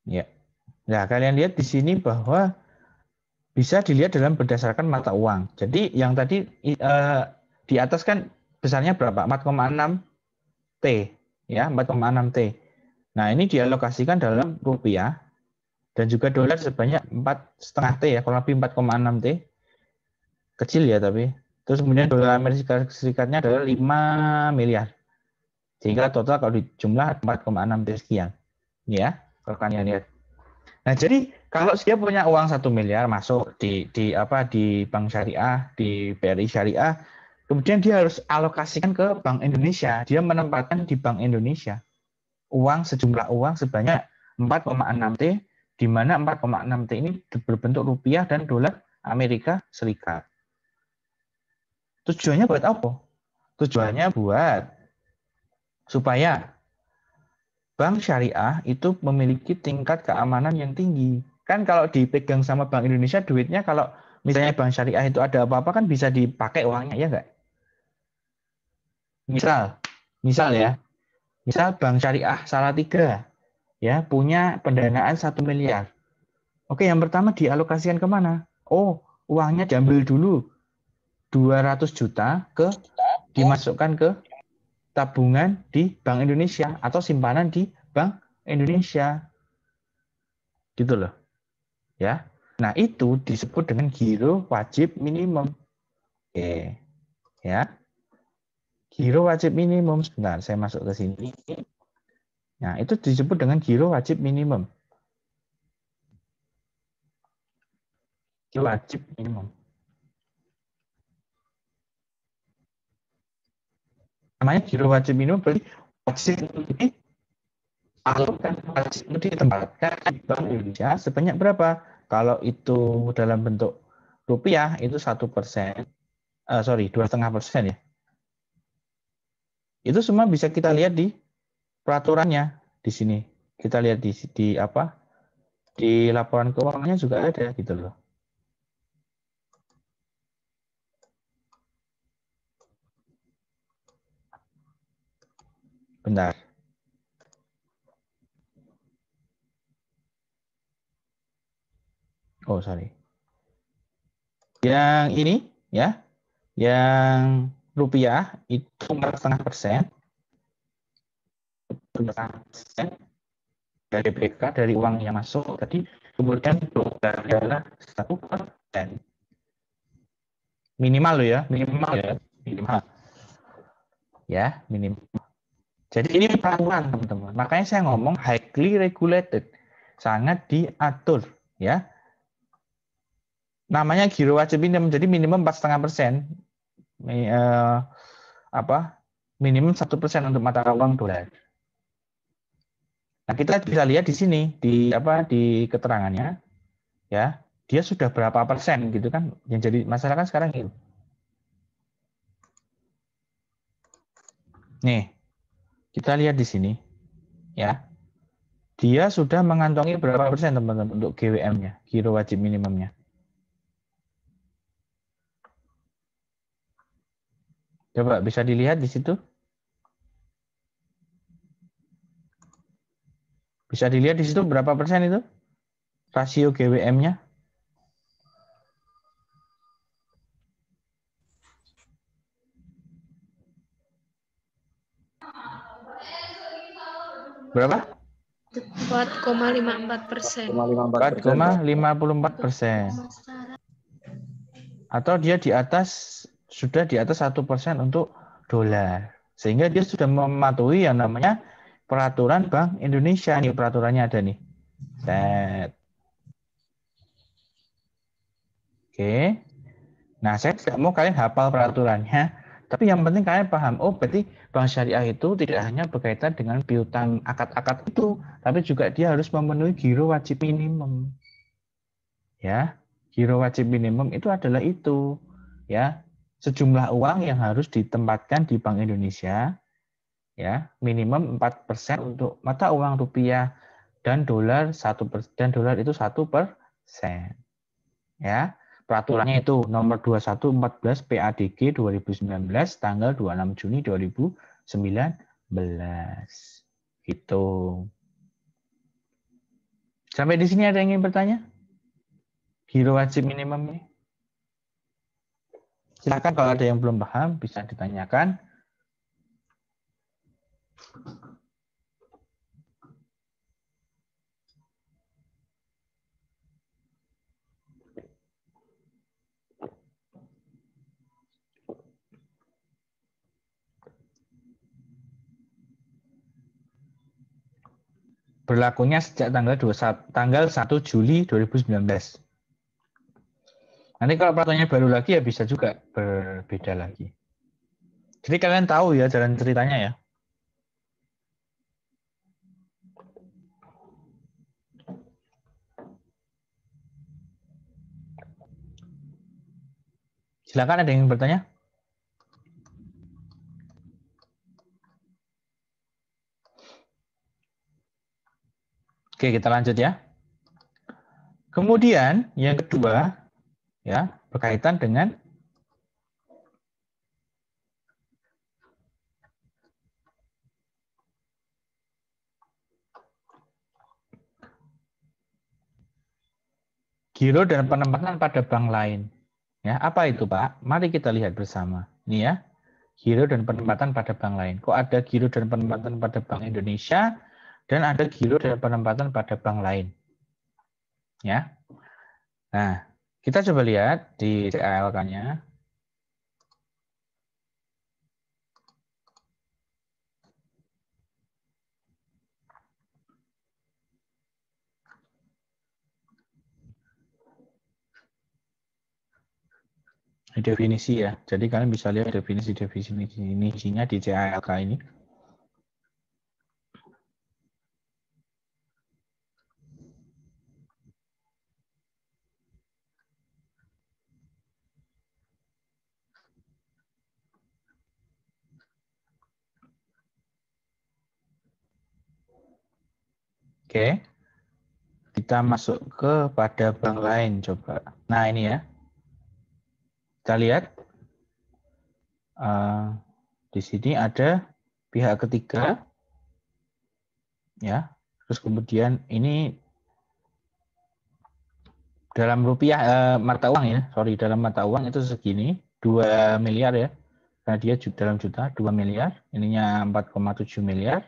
ya. Nah, kalian lihat di sini bahwa bisa dilihat dalam berdasarkan mata uang. Jadi yang tadi di atas kan besarnya berapa? 4,6 T ya, 4,6 T. Nah, ini dialokasikan dalam rupiah dan juga dolar sebanyak 4,5 T ya, kurang lebih 4,6 T. Kecil ya tapi. Terus kemudian dolar Amerika Serikatnya adalah 5 miliar. Sehingga total kalau dijumlah 4,6 T sekian. Ya, kalau kalian lihat. Nah, jadi kalau dia punya uang 1 miliar masuk di Bank Syariah, di BRI Syariah, kemudian dia harus alokasikan ke Bank Indonesia. Dia menempatkan di Bank Indonesia sejumlah uang sebanyak 4,6 T, di mana 4,6 T ini berbentuk rupiah dan dolar Amerika Serikat. Tujuannya buat apa? Tujuannya buat supaya Bank Syariah itu memiliki tingkat keamanan yang tinggi. Kan kalau dipegang sama Bank Indonesia, duitnya kalau misalnya Bank Syariah itu ada apa-apa kan bisa dipakai uangnya, ya nggak? Misal ya, misal Bank Syariah Salatiga ya punya pendanaan 1 miliar. Oke, yang pertama dialokasikan kemana? Oh, uangnya diambil dulu 200 juta dimasukkan ke tabungan di Bank Indonesia atau simpanan di Bank Indonesia. Gitu loh. Ya. Nah, itu disebut dengan giro wajib minimum. Oke. Ya. Giro wajib minimum. Sebentar, saya masuk ke sini. Nah, itu disebut dengan giro wajib minimum. Giro wajib minimum. Namanya giro wajib minimum berarti wajib ini wajib ditempatkan di Bank Indonesia sebanyak berapa? Kalau itu dalam bentuk rupiah itu 1%, 2,5% ya. Itu semua bisa kita lihat di peraturannya di sini. Kita lihat di laporan keuangannya juga ada gitu loh. Bentar. Oh, sorry. Yang ini ya, yang rupiah itu 4,5%. 4,5% dari BK dari uang yang masuk tadi, kemudian dolar adalah 1%. Minimal loh ya, minimal ya, minimal. Ya, minimal. Jadi ini peraturan teman-teman. Makanya saya ngomong highly regulated, sangat diatur ya. Namanya giro wajib minimum, jadi minimum 4,5%. Minimum 1% untuk mata uang dolar. Nah, kita bisa lihat di sini di keterangannya ya, dia sudah berapa persen gitu kan. Yang jadi masalah kan sekarang itu. Nih, kita lihat di sini ya. Dia sudah mengantongi berapa persen teman-teman untuk GWM-nya, giro wajib minimumnya. Coba bisa dilihat di situ. Bisa dilihat di situ berapa persen itu rasio GWM-nya? Berapa? 4,54%. 4,54%. Atau dia sudah di atas 1% untuk dolar. Sehingga dia sudah mematuhi yang namanya peraturan Bank Indonesia. Nih peraturannya ada nih. Set. Oke. Nah, saya tidak mau kalian hafal peraturannya, tapi yang penting kalian paham. Oh, berarti bank syariah itu tidak hanya berkaitan dengan piutang akad-akad itu, tapi juga dia harus memenuhi giro wajib minimum. Ya, giro wajib minimum itu adalah itu. Ya, sejumlah uang yang harus ditempatkan di Bank Indonesia, ya, minimum 4% untuk mata uang rupiah dan dolar 1%, dan dolar itu 1%. Ya. Peraturannya itu nomor 2114 PADG 2019 tanggal 26 Juni 2019. Gitu. Sampai di sini ada yang ingin bertanya? Giro wajib minimum ini. Silakan kalau ada yang belum paham bisa ditanyakan. Berlakunya sejak tanggal 1 Juli 2019. Nanti kalau peraturannya baru lagi ya bisa juga berbeda lagi. Jadi kalian tahu ya jalan ceritanya ya. Silakan ada yang ingin bertanya? Oke, kita lanjut ya. Kemudian yang kedua ya, berkaitan dengan giro dan penempatan pada bank lain. Ya, apa itu, Pak? Mari kita lihat bersama. Ini ya. Giro dan penempatan pada bank lain. Kok ada giro dan penempatan pada Bank Indonesia dan ada giro dan penempatan pada bank lain? Ya. Nah, kita coba lihat di CALK-nya. Definisi ya. Jadi kalian bisa lihat definisinya di CALK ini. Oke. Kita masuk pada bank lain coba. Nah, ini ya. Kita lihat. Di sini ada pihak ketiga ya. Terus kemudian ini dalam rupiah mata uang ya, dalam mata uang itu segini 2 miliar ya. Karena dia dalam juta 2 miliar, ininya 4,7 miliar.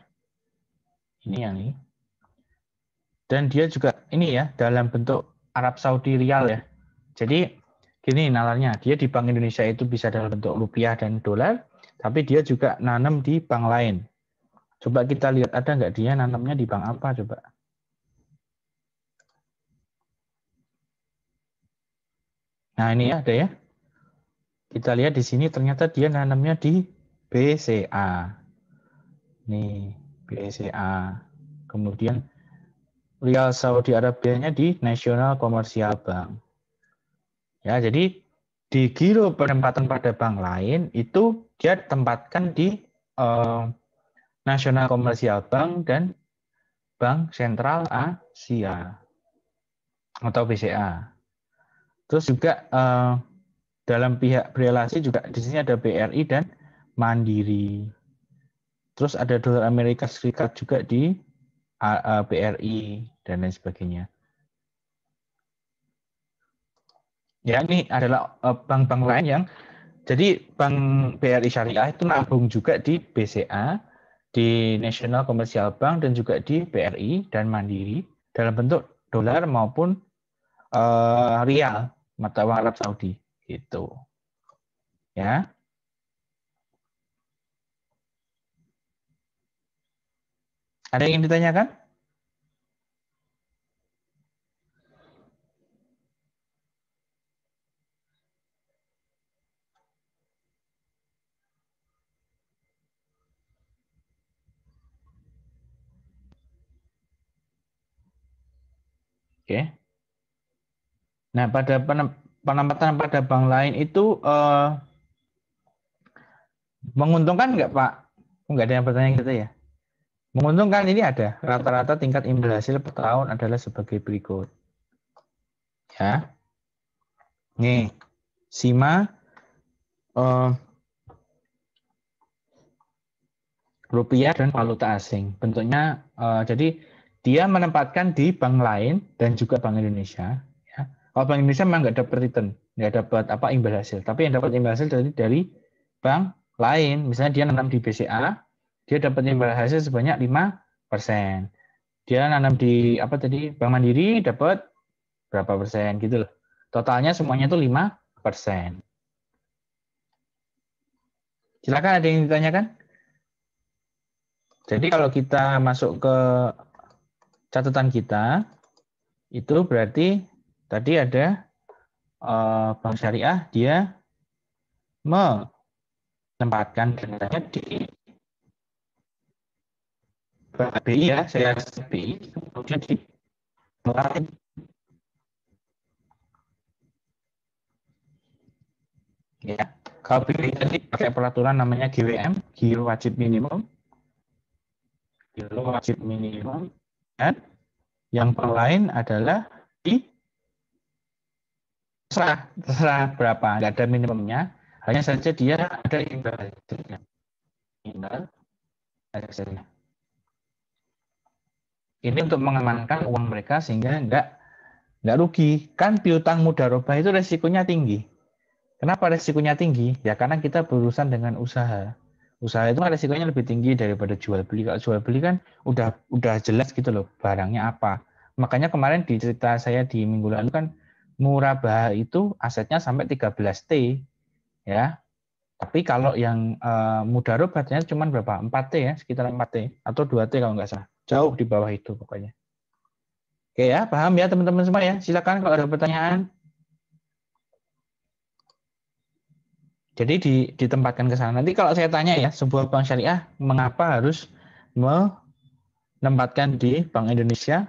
Ini yang ini. Dan dia juga ini ya dalam bentuk Arab Saudi Rial ya. Jadi gini nalarnya, dia di Bank Indonesia itu bisa dalam bentuk rupiah dan dolar, tapi dia juga nanam di bank lain. Coba kita lihat ada nggak dia nanamnya di bank apa coba. Nah ini ada ya. Kita lihat di sini ternyata dia nanamnya di BCA. Nih BCA. Kemudian Rial Saudi Arabianya di National Commercial Bank. Ya, jadi di giro penempatan pada bank lain itu dia tempatkan di National Commercial Bank dan Bank Sentral Asia atau BCA. Terus juga dalam pihak berelasi juga di sini ada BRI dan Mandiri. Terus ada dolar Amerika Serikat juga di BRI dan lain sebagainya. Ya, ini adalah bank-bank lain yang jadi Bank BRI Syariah itu nabung juga di BCA, di National Commercial Bank dan juga di BRI dan Mandiri dalam bentuk dolar maupun rial, mata uang Arab Saudi gitu. Ya. Ada yang ingin ditanyakan? Oke. Nah, pada penempatan pada bank lain itu menguntungkan nggak Pak? Nggak ada yang bertanya gitu ya. Menguntungkan ini ada. Rata-rata tingkat imbal hasil per tahun adalah sebagai berikut. Ya. Nih, SIMA rupiah dan valuta asing. Bentuknya jadi dia menempatkan di bank lain dan juga Bank Indonesia. Ya. Kalau Bank Indonesia memang nggak dapat return, nggak dapat imbal hasil. Tapi yang dapat imbal hasil dari bank lain. Misalnya dia nanam di BCA, dia dapat imbal hasil sebanyak 5%. Dia nanam di Bank Mandiri dapat berapa persen gitu loh. Totalnya semuanya itu 5%. Silakan ada yang ditanyakan? Jadi kalau kita masuk ke catatan kita, itu berarti tadi ada bank syariah dia menempatkan dananya di BI ya, saya BI, kemudian di lain. Ya, kalau BI tadi pakai peraturan namanya GWM, giro wajib minimum, dan yang bank lain adalah di terserah berapa, nggak ada minimumnya, hanya saja dia ada imbal hasilnya. Imbal hasilnya. Ini untuk mengamankan uang mereka sehingga nggak rugi. Kan piutang mudharabah itu resikonya tinggi. Kenapa resikonya tinggi? Ya karena kita berurusan dengan usaha. Usaha itu kan resikonya lebih tinggi daripada jual beli. Kalau jual beli kan udah jelas gitu loh barangnya apa. Makanya kemarin di cerita saya di minggu lalu kan murabah itu asetnya sampai 13T ya. Tapi kalau yang mudharabah ternyata cuma berapa? 4T ya, sekitar 4T atau 2T kalau nggak salah. Jauh di bawah itu pokoknya. Oke ya, paham ya teman-teman semua ya. Silakan kalau ada pertanyaan. Jadi ditempatkan ke sana. Nanti kalau saya tanya ya, sebuah bank syariah mengapa harus menempatkan di Bank Indonesia,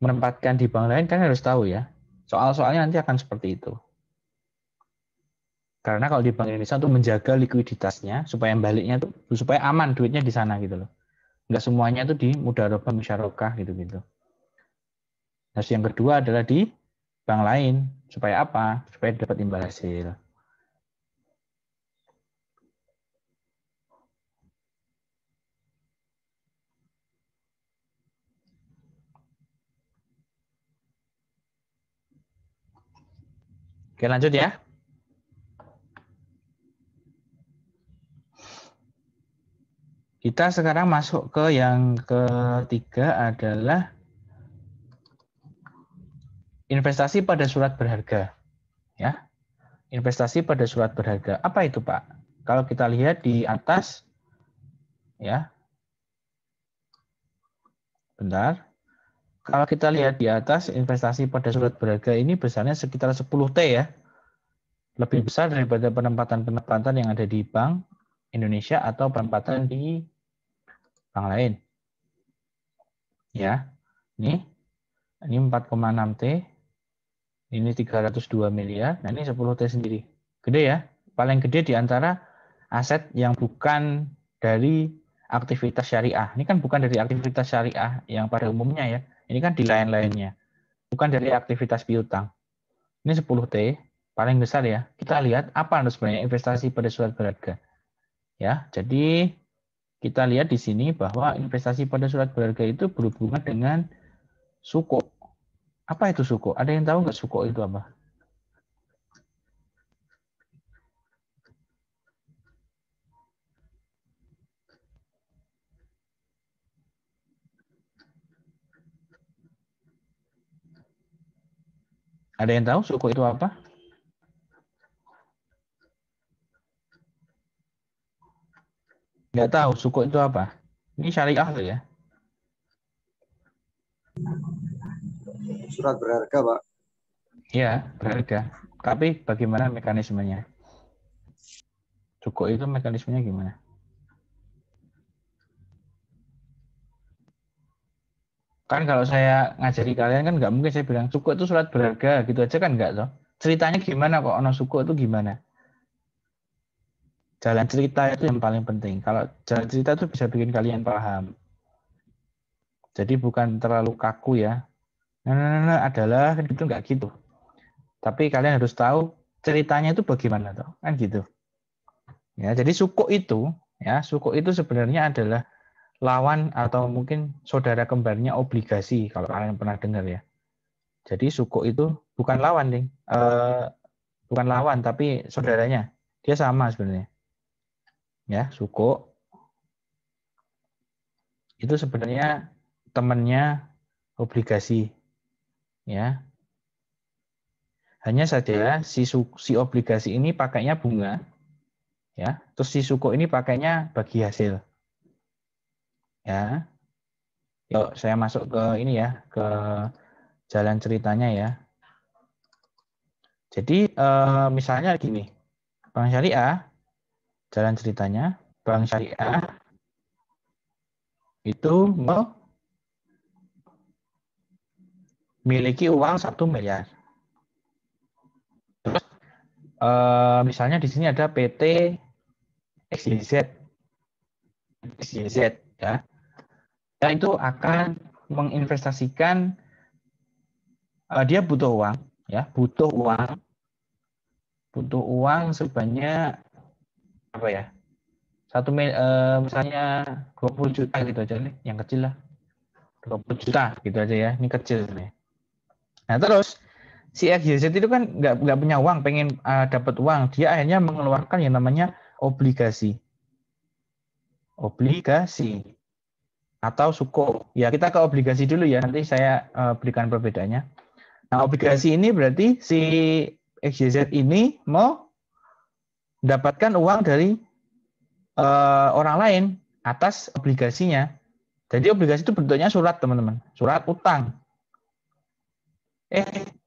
menempatkan di bank lain, kan harus tahu ya. Soal-soalnya nanti akan seperti itu. Karena kalau di Bank Indonesia untuk menjaga likuiditasnya, supaya baliknya tuh supaya aman duitnya di sana gitu loh. Enggak semuanya itu di mudharabah musyarakah gitu-gitu. Terus yang kedua adalah di bank lain. Supaya apa? Supaya dapat imbal hasil. Oke, lanjut ya. Kita sekarang masuk ke yang ketiga adalah investasi pada surat berharga. Ya, investasi pada surat berharga. Apa itu, Pak? Kalau kita lihat di atas, ya, bentar. Kalau kita lihat di atas, investasi pada surat berharga ini besarnya sekitar 10T ya. Lebih besar daripada penempatan-penempatan yang ada di Bank Indonesia atau penempatan di bank lain. Ya, ini 4,6T, ini 302 miliar, nah ini 10T sendiri. Gede ya, paling gede di antara aset yang bukan dari aktivitas syariah. Ini kan bukan dari aktivitas syariah yang pada umumnya ya. Ini kan di lain-lainnya. Bukan dari aktivitas piutang. Ini 10T, paling besar ya. Kita lihat apa sebenarnya investasi pada surat berharga. Ya, jadi kita lihat di sini bahwa investasi pada surat berharga itu berhubungan dengan suku. Apa itu suku? Ada yang tahu nggak suku itu apa? Ada yang tahu suku itu apa? Nggak tahu suku itu apa? Ini syariah loh ya. Surat berharga, Pak. Iya, berharga. Tapi bagaimana mekanismenya? Suku itu mekanismenya gimana? Kan kalau saya ngajari kalian kan nggak mungkin saya bilang suku itu surat berharga gitu aja kan nggak toh. Ceritanya gimana kok ono suku itu gimana? Jalan cerita itu yang paling penting. Kalau jalan cerita itu bisa bikin kalian paham. Jadi bukan terlalu kaku ya. Nah, adalah kan gitu nggak gitu. Tapi kalian harus tahu ceritanya itu bagaimana toh, kan gitu. Ya, jadi suku itu sebenarnya adalah lawan atau mungkin saudara kembarnya obligasi kalau kalian pernah dengar ya. Jadi suku itu bukan lawan, Ding. Bukan lawan tapi saudaranya. Dia sama sebenarnya. Ya, suku itu sebenarnya temannya obligasi. Ya. Hanya saja si obligasi ini pakainya bunga. Ya, terus si suku ini pakainya bagi hasil. Ya. Yuk, saya masuk ke ini ya, ke jalan ceritanya ya. Jadi misalnya gini, Bank Syariah, jalan ceritanya, Bank Syariah itu memiliki uang 1 miliar. Terus misalnya di sini ada PT XYZ ya. Dan itu akan menginvestasikan dia butuh uang ya, butuh uang sebanyak apa ya? Misalnya 20 juta gitu aja nih, yang kecil lah. 20 juta gitu aja ya, ini kecil nih. Nah terus si XYZ itu kan nggak punya uang, pengen dapat uang, dia akhirnya mengeluarkan yang namanya obligasi atau suku. Ya kita ke obligasi dulu ya, nanti saya berikan perbedaannya. Nah obligasi ini berarti si XYZ ini mau mendapatkan uang dari orang lain atas obligasinya. Jadi obligasi itu bentuknya surat teman-teman, surat utang.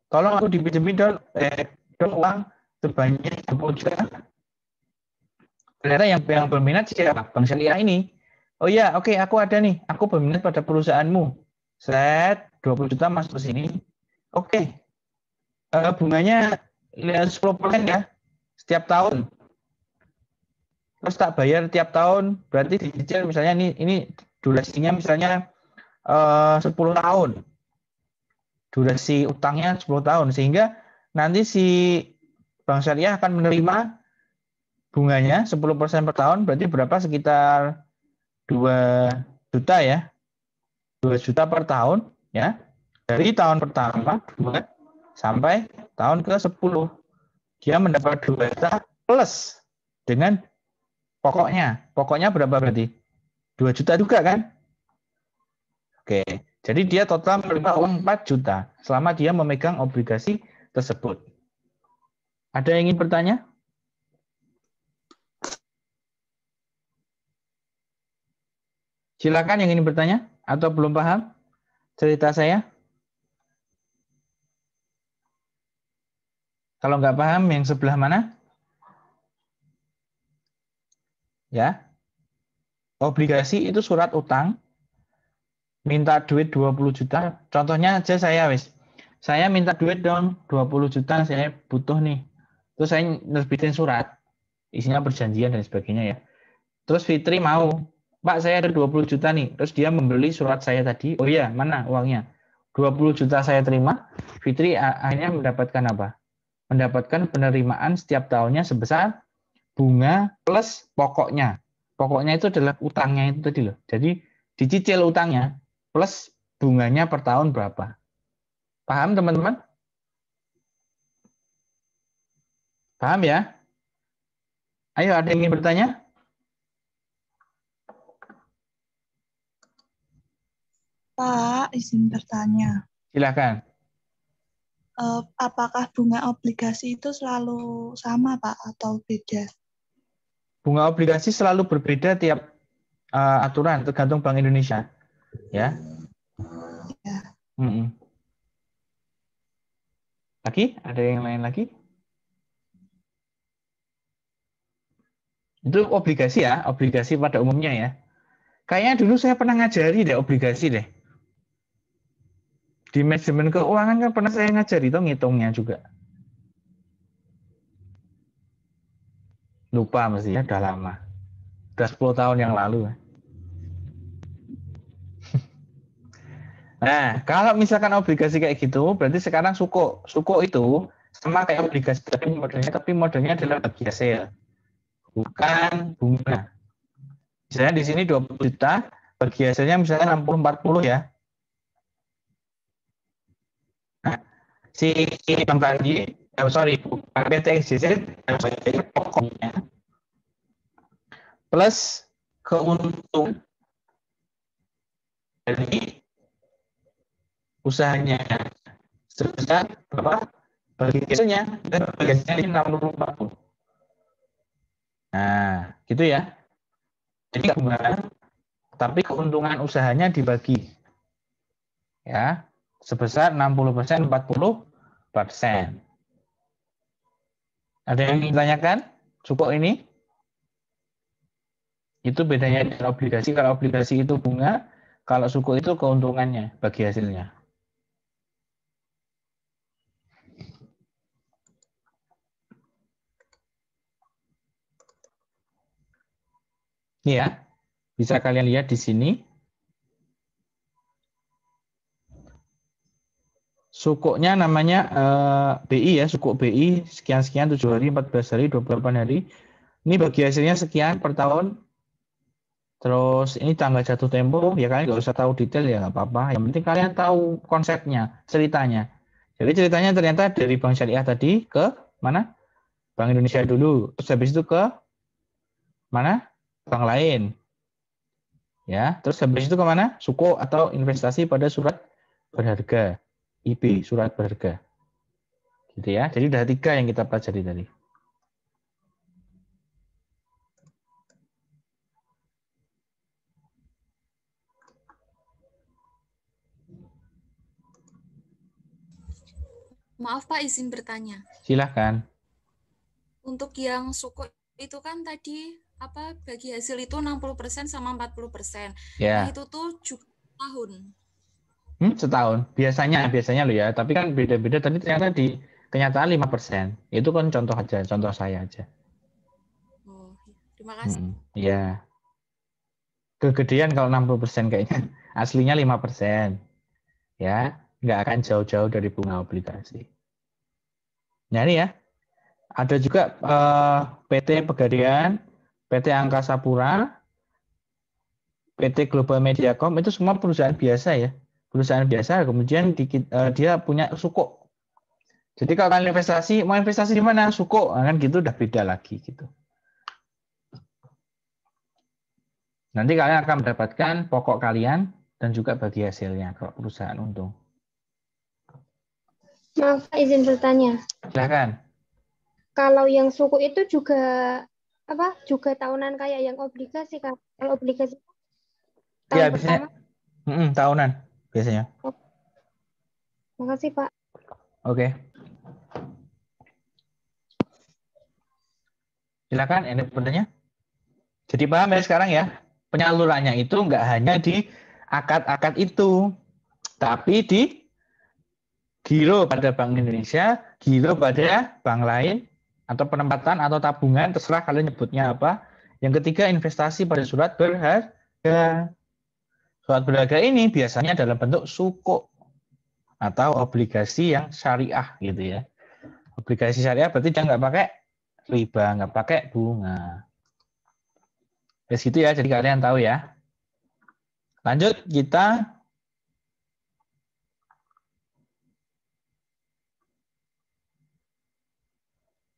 Tolong aku dipinjemin dong uang sebanyak 20 juta. Ternyata yang berminat siapa? Bank Syariah ini. Oh iya, oke, aku ada nih. Aku berminat pada perusahaanmu. Set 20 juta masuk ke sini. Oke. Bunganya 10% ya setiap tahun. Terus tak bayar tiap tahun, berarti dicicil misalnya ini durasinya misalnya 10 tahun. Durasi utangnya 10 tahun sehingga nanti si Bank Syariah akan menerima bunganya 10% per tahun, berarti berapa? Sekitar 2 juta ya. 2 juta per tahun ya. Dari tahun pertama 2 sampai tahun ke-10. Dia mendapat 2 juta plus dengan pokoknya. Pokoknya berapa berarti? 2 juta juga kan? Oke, jadi dia total menerima uang 4 juta selama dia memegang obligasi tersebut. Ada yang ingin bertanya? Silakan yang ingin bertanya atau belum paham cerita saya? Kalau nggak paham, yang sebelah mana? Ya, obligasi itu surat utang, minta duit 20 juta. Contohnya aja saya, saya minta duit dong 20 juta, saya butuh nih. Terus saya nerbitin surat, isinya perjanjian dan sebagainya ya. Terus Fitri mau, Pak saya ada 20 juta nih. Terus dia membeli surat saya tadi, oh iya, mana uangnya? 20 juta saya terima, Fitri akhirnya mendapatkan apa? Mendapatkan penerimaan setiap tahunnya sebesar bunga plus pokoknya. Pokoknya itu adalah utangnya itu tadi loh. Jadi dicicil utangnya plus bunganya per tahun berapa. Paham teman-teman? Paham ya? Ayo ada yang ingin bertanya? Pak, izin bertanya. Silakan. Apakah bunga obligasi itu selalu sama, Pak, atau beda? Bunga obligasi selalu berbeda tiap aturan, tergantung Bank Indonesia. Ya. Ya. Lagi? Ada yang lain lagi? Itu obligasi ya, obligasi pada umumnya ya. Kayaknya dulu saya pernah ngajari deh obligasi deh. Di manajemen keuangan kan pernah saya ngajari itu ngitungnya juga. Lupa mesti ya, udah lama. Udah 10 tahun yang lalu. Nah, kalau misalkan obligasi kayak gitu, berarti sekarang suko. Suko itu sama kayak obligasi, tapi modelnya adalah bagi hasil. Bukan bunga. Misalnya di sini 20 juta, bagi hasilnya misalnya 60-40 ya. Nah, si Bang tadi, bukan PT XYZ, pokoknya plus keuntungan dari usahanya sebesar berapa bagi hasilnya dan bagi hasilnya ini 60-40. Nah, gitu ya. Jadi nggak bunga, tapi keuntungan usahanya dibagi. Ya, sebesar 60%, 40%. Ada yang ingin ditanyakan? Suku ini? Itu bedanya dengan obligasi. Kalau obligasi itu bunga, kalau suku itu keuntungannya bagi hasilnya. Ini ya, bisa kalian lihat di sini. Sukunya namanya BI ya, suku BI sekian-sekian 7 hari, 14 hari, 28 hari. Ini bagi hasilnya sekian per tahun. Terus ini tanggal jatuh tempo, ya kalian nggak usah tahu detail ya nggak apa-apa. Yang penting kalian tahu konsepnya, ceritanya. Jadi ceritanya ternyata dari Bank Syariah tadi ke mana? Bank Indonesia dulu. Terus habis itu ke mana? Bank lain. Ya, terus habis itu ke mana? Suku atau investasi pada surat berharga. IB, surat berharga. Gitu ya. Jadi udah 3 yang kita pelajari tadi. Maaf Pak, izin bertanya. Silahkan. Untuk yang suku itu kan tadi apa bagi hasil itu 60% sama 40%. Ya. Nah, itu tuh juga tahun. Setahun. Biasanya loh ya. Tapi kan beda-beda. Tadi ternyata di kenyataan 5%. Itu kan contoh aja, contoh saya aja. Oh, terima kasih. Ya. Kegedean kalau 60% kayaknya. Aslinya 5%. Ya. Nggak akan jauh-jauh dari bunga obligasi. Nah ini ya. Ada juga PT Pegadaian, PT Angkasa Pura, PT Global Mediacom, itu semua perusahaan biasa ya. Perusahaan biasa, kemudian dia punya suku. Jadi kalau kalian investasi, mau investasi di mana? Suko, kan gitu udah beda lagi gitu. Nanti kalian akan mendapatkan pokok kalian dan juga bagi hasilnya kalau perusahaan untung. Maaf, Pak, izin bertanya. Silahkan. Kalau yang suku itu juga apa? Juga tahunan kayak yang obligasi, Kak. Kalau obligasi Ya, tahun biasanya pertama. tahunan biasanya. Oh, makasih, Pak. Oke. Silakan, ini pertanyaannya. Jadi paham ya sekarang ya? Penyalurannya itu nggak hanya di akad-akad itu, tapi di giro pada Bank Indonesia, giro pada bank lain, atau penempatan atau tabungan, terserah kalian nyebutnya apa. Yang ketiga, investasi pada surat berharga. Surat berharga ini biasanya dalam bentuk suku atau obligasi yang syariah gitu ya. Obligasi syariah berarti dia nggak pakai riba, nggak pakai bunga. Terus gitu ya, jadi kalian tahu ya. Lanjut, kita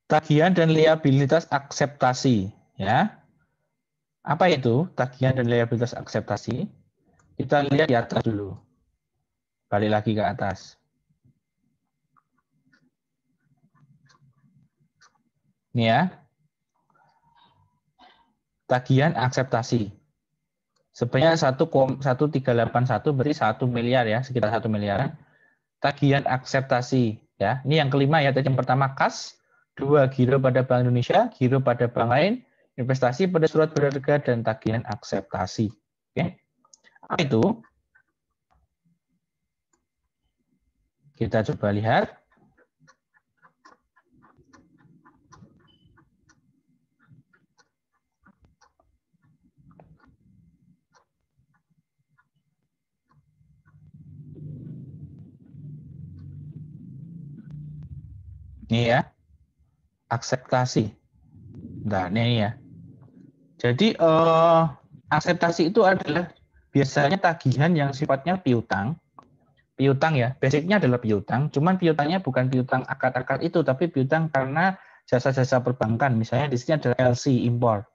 tagihan dan liabilitas akseptasi. Ya, apa itu tagihan dan liabilitas akseptasi? Kita lihat di atas dulu. Balik lagi ke atas. Ini ya, tagihan akseptasi. Sebanyak 1,1381 berarti 1 miliar ya, sekitar 1 miliar. Tagihan akseptasi ya. Ini yang kelima ya, tadi yang pertama kas, dua giro pada Bank Indonesia, giro pada bank lain, investasi pada surat berharga dan tagihan akseptasi. Oke. Apa itu? Kita coba lihat. Ini ya, akseptasi. Nah, ini ya. Jadi akseptasi itu adalah biasanya tagihan yang sifatnya piutang. Piutang ya, basicnya adalah piutang. Cuman piutangnya bukan piutang akad-akad itu, tapi piutang karena jasa-jasa perbankan. Misalnya di sini ada LC impor.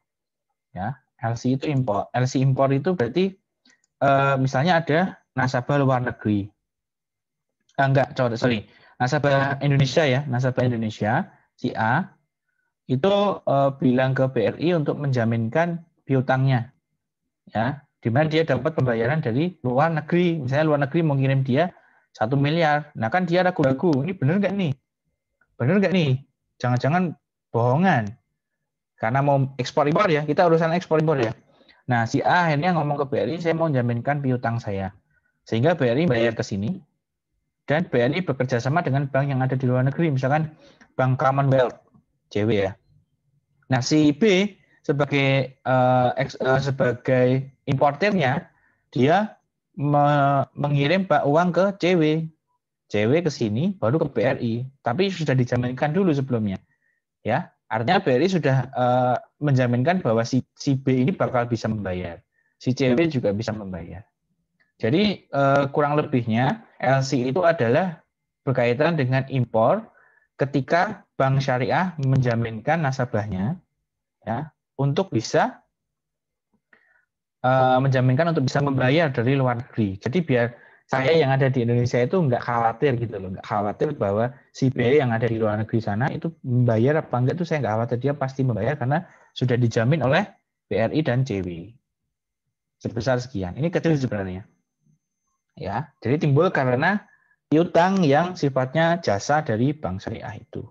Ya, LC itu impor. LC impor itu berarti misalnya ada nasabah luar negeri. Enggak, sorry. Nasabah Indonesia ya, nasabah Indonesia si A itu bilang ke BRI untuk menjaminkan piutangnya, ya, di mana dia dapat pembayaran dari luar negeri. Misalnya luar negeri mau ngirim dia 1 miliar. Nah kan dia ragu-ragu, ini benar nggak nih? Benar nggak nih? Jangan-jangan bohongan. Karena mau ekspor impor ya, kita urusan ekspor impor ya. Nah si A akhirnya ngomong ke BRI, saya mau menjaminkan piutang saya. Sehingga BRI bayar ke sini, dan BRI bekerja sama dengan bank yang ada di luar negeri, misalkan Bank Commonwealth, JW ya. Nah, si B sebagai sebagai importernya, dia mengirim uang ke CW. CW ke sini baru ke BRI, tapi sudah dijaminkan dulu sebelumnya. Ya, artinya BRI sudah menjaminkan bahwa si B ini bakal bisa membayar. Si CW juga bisa membayar. Jadi kurang lebihnya LC itu adalah berkaitan dengan impor ketika bank syariah menjaminkan nasabahnya ya untuk bisa menjaminkan untuk bisa membayar dari luar negeri. Jadi biar saya yang ada di Indonesia itu nggak khawatir gitu loh, nggak khawatir bahwa si B yang ada di luar negeri sana itu membayar apa enggak itu saya nggak khawatir, dia pasti membayar karena sudah dijamin oleh BRI dan CW sebesar sekian. Ini kecil sebenarnya. Ya, jadi timbul karena piutang yang sifatnya jasa dari bank syariah itu.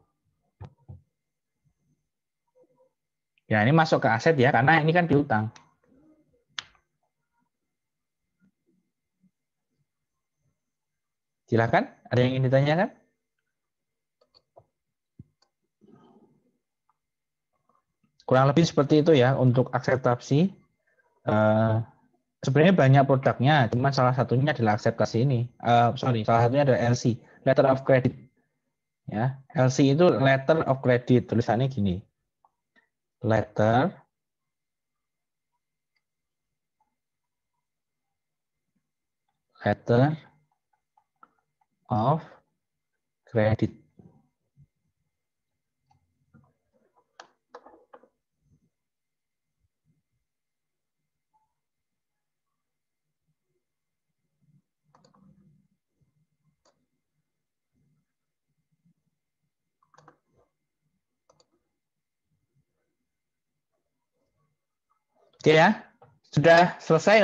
Ya, ini masuk ke aset ya, karena ini kan piutang. Silakan, ada yang ingin ditanyakan? Kurang lebih seperti itu ya untuk akseptasi. Sebenarnya banyak produknya, cuma salah satunya adalah akseptasi ini. Salah satunya adalah LC, Letter of Credit. Ya, LC itu Letter of Credit, tulisannya gini. Letter of Credit. Oke ya, sudah selesai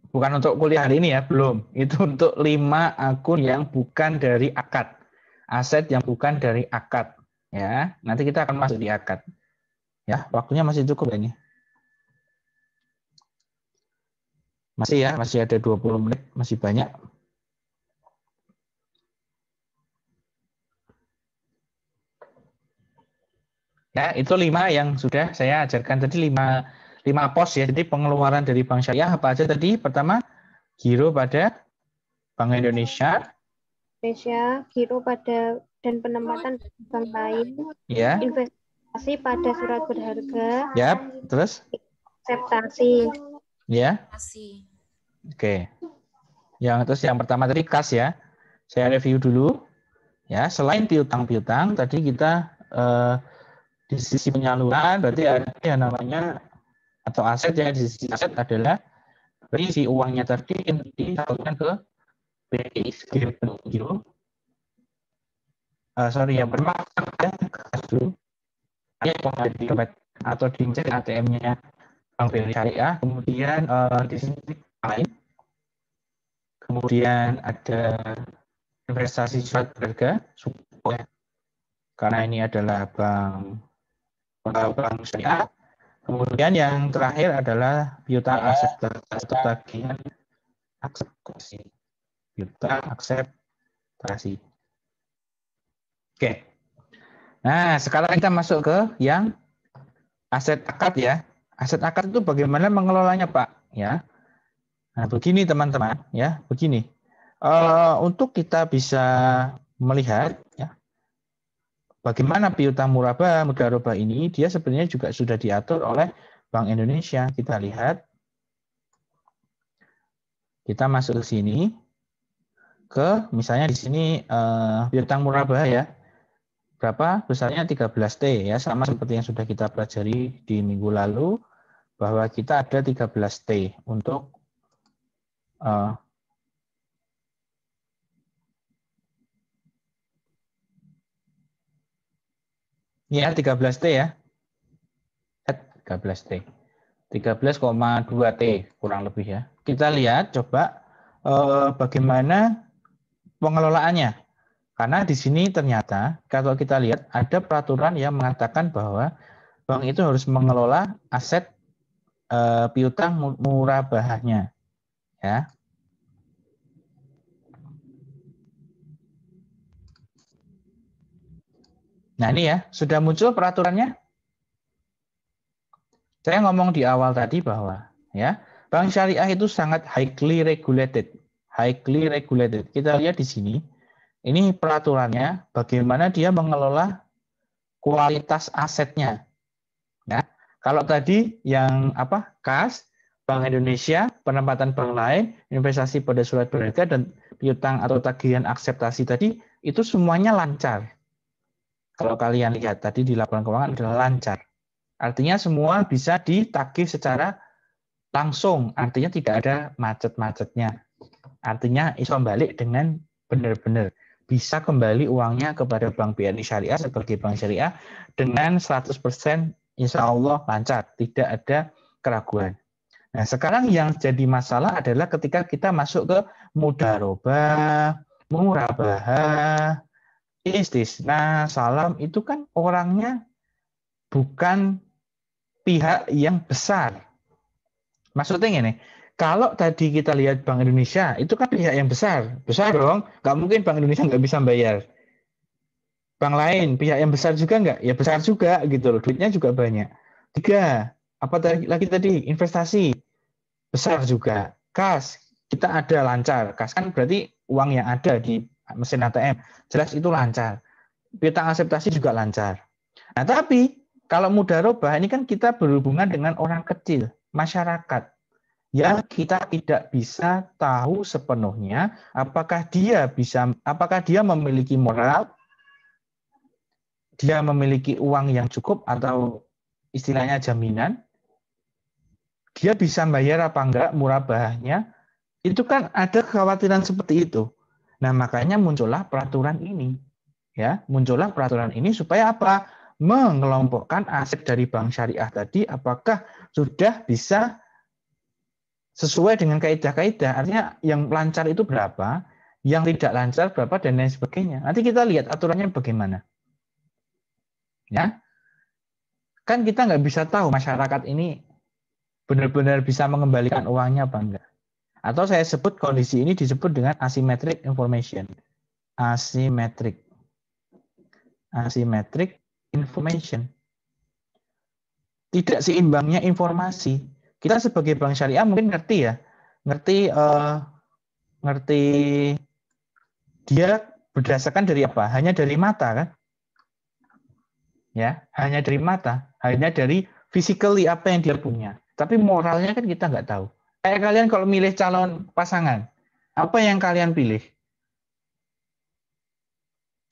bukan untuk kuliah hari ini ya, belum. Itu untuk 5 akun yang bukan dari akad. Aset yang bukan dari akad. Ya, nanti kita akan masuk di akad. Ya, waktunya masih cukup ini. Masih ya, masih ada 20 menit, masih banyak. Ya, itu 5 yang sudah saya ajarkan tadi, 5 pos ya. Jadi pengeluaran dari Bank Syariah apa aja tadi? Pertama, giro pada Bank Indonesia. Giro pada dan penempatan bank lain. Ya. Investasi pada surat berharga. Ya, terus? Akseptasi. Ya. Kasih. Oke. Terus yang pertama tadi kas ya. Saya review dulu. Ya, selain piutang-piutang, tadi kita di sisi penyaluran berarti ada yang namanya atau aset ya, di sisi aset adalah berarti si uangnya tadi disalurkan ke BI giro. Yang bermaksud ya, kas dulu. Ada di dompet atau di ATM-nya Bank BRI Syariah. Kemudian di sini lain. Kemudian ada investasi surat berharga, karena ini adalah bank syariah. Kemudian yang terakhir adalah piutang akseptasi tagihan akseptasi. Piutang akseptasi. Oke. Nah, sekarang kita masuk ke yang aset akad ya. Aset akad itu bagaimana mengelolanya, Pak? Ya. Nah, begini teman-teman, ya, begini. Untuk kita bisa melihat ya, bagaimana piutang murabah mudharabah ini, dia sebenarnya juga sudah diatur oleh Bank Indonesia. Kita lihat, kita masuk ke sini, misalnya di sini piutang murabah ya, berapa? Besarnya 13T ya, sama seperti yang sudah kita pelajari di minggu lalu, bahwa kita ada 13T untuk ya 13T ya. 13T. 13,2T kurang lebih ya. Kita lihat coba bagaimana pengelolaannya. Karena di sini ternyata kalau kita lihat ada peraturan yang mengatakan bahwa bank itu harus mengelola aset piutang murabahnya. Ya. Nah, ini ya, sudah muncul peraturannya. Saya ngomong di awal tadi bahwa ya, bank syariah itu sangat highly regulated. Highly regulated. Kita lihat di sini. Ini peraturannya bagaimana dia mengelola kualitas asetnya. Ya. Kalau tadi yang kas, Bank Indonesia, penempatan bank lain, investasi pada surat berharga dan piutang atau tagihan akseptasi tadi itu semuanya lancar. Kalau kalian lihat tadi di laporan keuangan adalah lancar. Artinya semua bisa ditagih secara langsung. Artinya tidak ada macet-macetnya. Artinya iso balik dengan benar-benar bisa kembali uangnya kepada Bank BRI Syariah sebagai bank syariah dengan 100% insya Allah lancar. Tidak ada keraguan. Nah, sekarang yang jadi masalah adalah ketika kita masuk ke mudharabah, murabahah, istisna, salam, itu kan orangnya bukan pihak yang besar. Maksudnya gini, kalau tadi kita lihat Bank Indonesia, itu kan pihak yang besar. Besar dong, nggak mungkin Bank Indonesia nggak bisa bayar. Bank lain, pihak yang besar juga nggak? Ya besar juga gitu loh, duitnya juga banyak. 3, apa lagi tadi? Investasi, besar juga. Kas, kita ada lancar. Kas kan berarti uang yang ada di mesin ATM. Jelas itu lancar. Piutang akseptasi juga lancar. Nah, tapi kalau mudharabah ini kan kita berhubungan dengan orang kecil, masyarakat, yang kita tidak bisa tahu sepenuhnya apakah dia memiliki moral, dia memiliki uang yang cukup atau istilahnya jaminan, dia bisa bayar apa enggak murabahnya. Itu kan ada kekhawatiran seperti itu. Nah, makanya muncullah peraturan ini. Ya, muncullah peraturan ini supaya apa? mengelompokkan aset dari bank syariah tadi apakah sudah bisa sesuai dengan kaidah-kaidah. Artinya yang lancar itu berapa, yang tidak lancar berapa, dan lain sebagainya. Nanti kita lihat aturannya bagaimana. Ya, kan kita nggak bisa tahu masyarakat ini benar-benar bisa mengembalikan uangnya apa enggak. Atau saya sebut kondisi ini disebut dengan asymmetric information. Asymmetric information. Tidak seimbangnya informasi. Kita sebagai bank syariah mungkin ngerti ya, ngerti dia berdasarkan dari apa? Hanya dari mata kan? Ya, hanya dari mata, hanya dari physically apa yang dia punya. Tapi moralnya kan kita nggak tahu. Kayak kalian kalau milih calon pasangan, apa yang kalian pilih?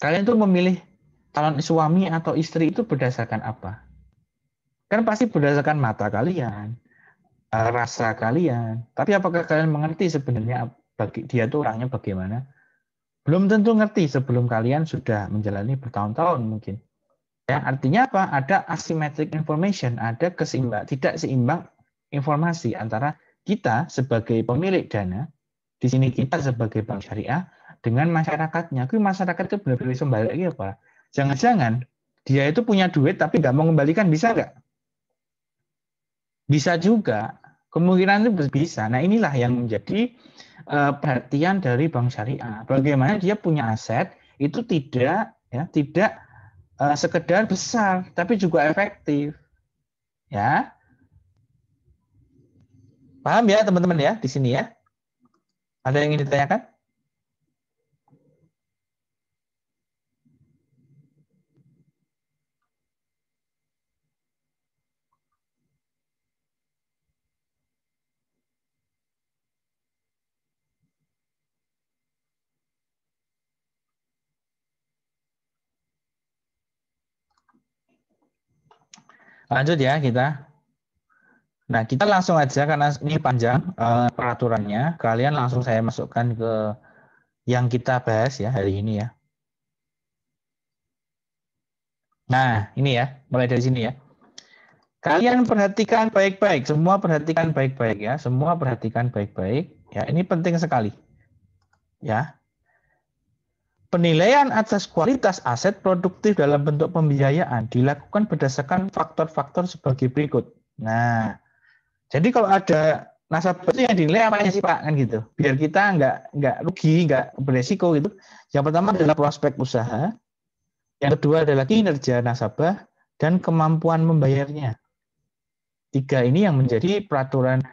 Kalian tuh memilih calon suami atau istri itu berdasarkan apa? Kan pasti berdasarkan mata kalian, rasa kalian. Tapi apakah kalian mengerti sebenarnya dia tuh orangnya bagaimana? Belum tentu ngerti sebelum kalian sudah menjalani bertahun-tahun mungkin. Ya, artinya apa? Ada asymmetric information, ada tidak seimbang informasi antara kita sebagai pemilik dana, di sini kita sebagai bank syariah, dengan masyarakatnya. Tapi masyarakat itu benar-benar bisa balik lagi apa? Jangan-jangan dia itu punya duit tapi nggak mau kembalikan, bisa nggak? Bisa juga. Kemungkinan itu bisa. Nah, inilah yang menjadi perhatian dari bank syariah. Bagaimana dia punya aset itu tidak sekedar besar, tapi juga efektif. Ya, paham ya teman-teman ya di sini ya? Ada yang ingin ditanyakan? Lanjut ya kita. Nah, kita langsung aja karena ini panjang peraturannya. Kalian langsung saya masukkan ke yang kita bahas ya hari ini ya. Nah, ini ya, mulai dari sini ya. Kalian perhatikan baik-baik, semua perhatikan baik-baik ya, semua perhatikan baik-baik. Ya, ini penting sekali. Ya. Penilaian atas kualitas aset produktif dalam bentuk pembiayaan dilakukan berdasarkan faktor-faktor sebagai berikut. Nah, jadi kalau ada nasabah itu yang dinilai apa sih Pak kan gitu, biar kita nggak rugi, nggak beresiko gitu. Yang pertama adalah prospek usaha, yang kedua adalah kinerja nasabah dan kemampuan membayarnya. 3 ini yang menjadi peraturan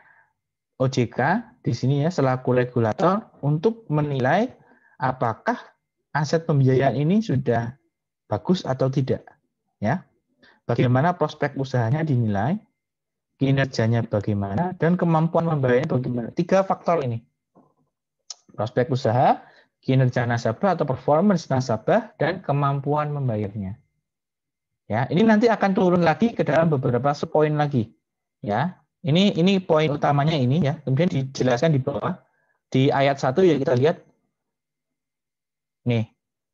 OJK di sini ya selaku regulator untuk menilai apakah aset pembiayaan ini sudah bagus atau tidak. Ya, bagaimana prospek usahanya dinilai, kinerjanya bagaimana, dan kemampuan membayarnya bagaimana. 3 faktor ini. Prospek usaha, kinerja nasabah atau performance nasabah, dan kemampuan membayarnya. Ya, ini nanti akan turun lagi ke dalam beberapa subpoin lagi. Ya, ini poin utamanya ini ya. Kemudian dijelaskan di bawah di ayat 1 ya kita lihat. Nih,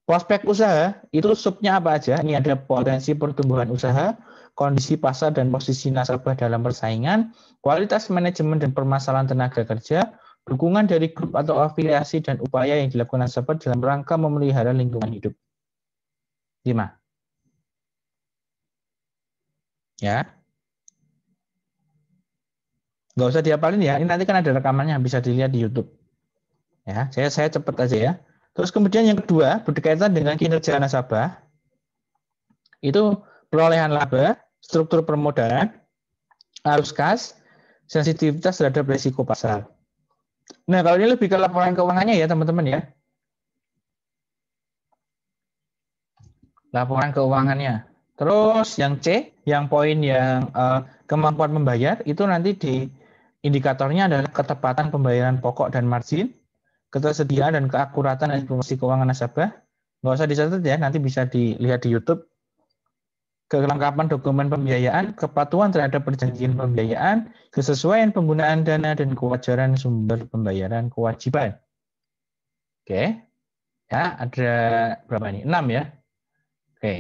prospek usaha itu subnya apa aja? Ini ada potensi pertumbuhan usaha, kondisi pasar dan posisi nasabah dalam persaingan, kualitas manajemen dan permasalahan tenaga kerja, dukungan dari grup atau afiliasi dan upaya yang dilakukan nasabah dalam rangka memelihara lingkungan hidup. 5. Ya. Nggak usah dihafalin ya, ini nanti kan ada rekamannya, bisa dilihat di YouTube. Ya, saya cepat aja ya. Terus kemudian yang kedua, berkaitan dengan kinerja nasabah, itu perolehan laba, struktur permodalan, arus kas, sensitivitas terhadap risiko pasar. Nah, kalau ini lebih ke laporan keuangannya ya, teman-teman ya. Laporan keuangannya. Terus yang C, yang poin yang kemampuan membayar, itu nanti di indikatornya adalah ketepatan pembayaran pokok dan margin, ketersediaan dan keakuratan informasi keuangan nasabah. Nggak usah dicatat ya, nanti bisa dilihat di YouTube. Kelengkapan dokumen pembiayaan, kepatuhan terhadap perjanjian pembiayaan, kesesuaian penggunaan dana, dan kewajaran sumber pembayaran kewajiban. Oke, ya ada berapa ini? 6 ya. Oke.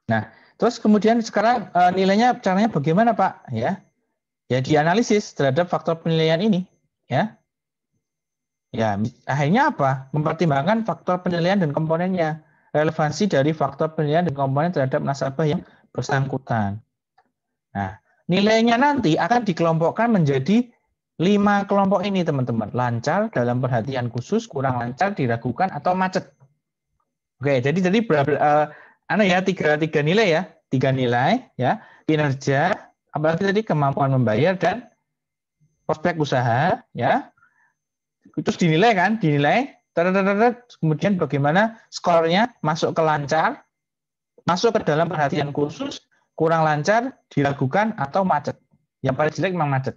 Nah, terus kemudian sekarang nilainya caranya bagaimana, Pak? Ya, ya dianalisis terhadap faktor penilaian ini, ya. Ya, akhirnya apa? Mempertimbangkan faktor penilaian dan komponennya. Relevansi dari faktor penilaian dan komponen terhadap nasabah yang bersangkutan. Nah, nilainya nanti akan dikelompokkan menjadi 5 kelompok ini, teman-teman. Lancar, dalam perhatian khusus, kurang lancar, diragukan, atau macet. Oke, jadi tiga nilai ya. 3 nilai ya. Kinerja, apalagi tadi kemampuan membayar dan prospek usaha ya. Terus dinilai, kemudian bagaimana skornya, masuk ke lancar, masuk ke dalam perhatian khusus, kurang lancar, diragukan, atau macet. Yang paling jelek memang macet.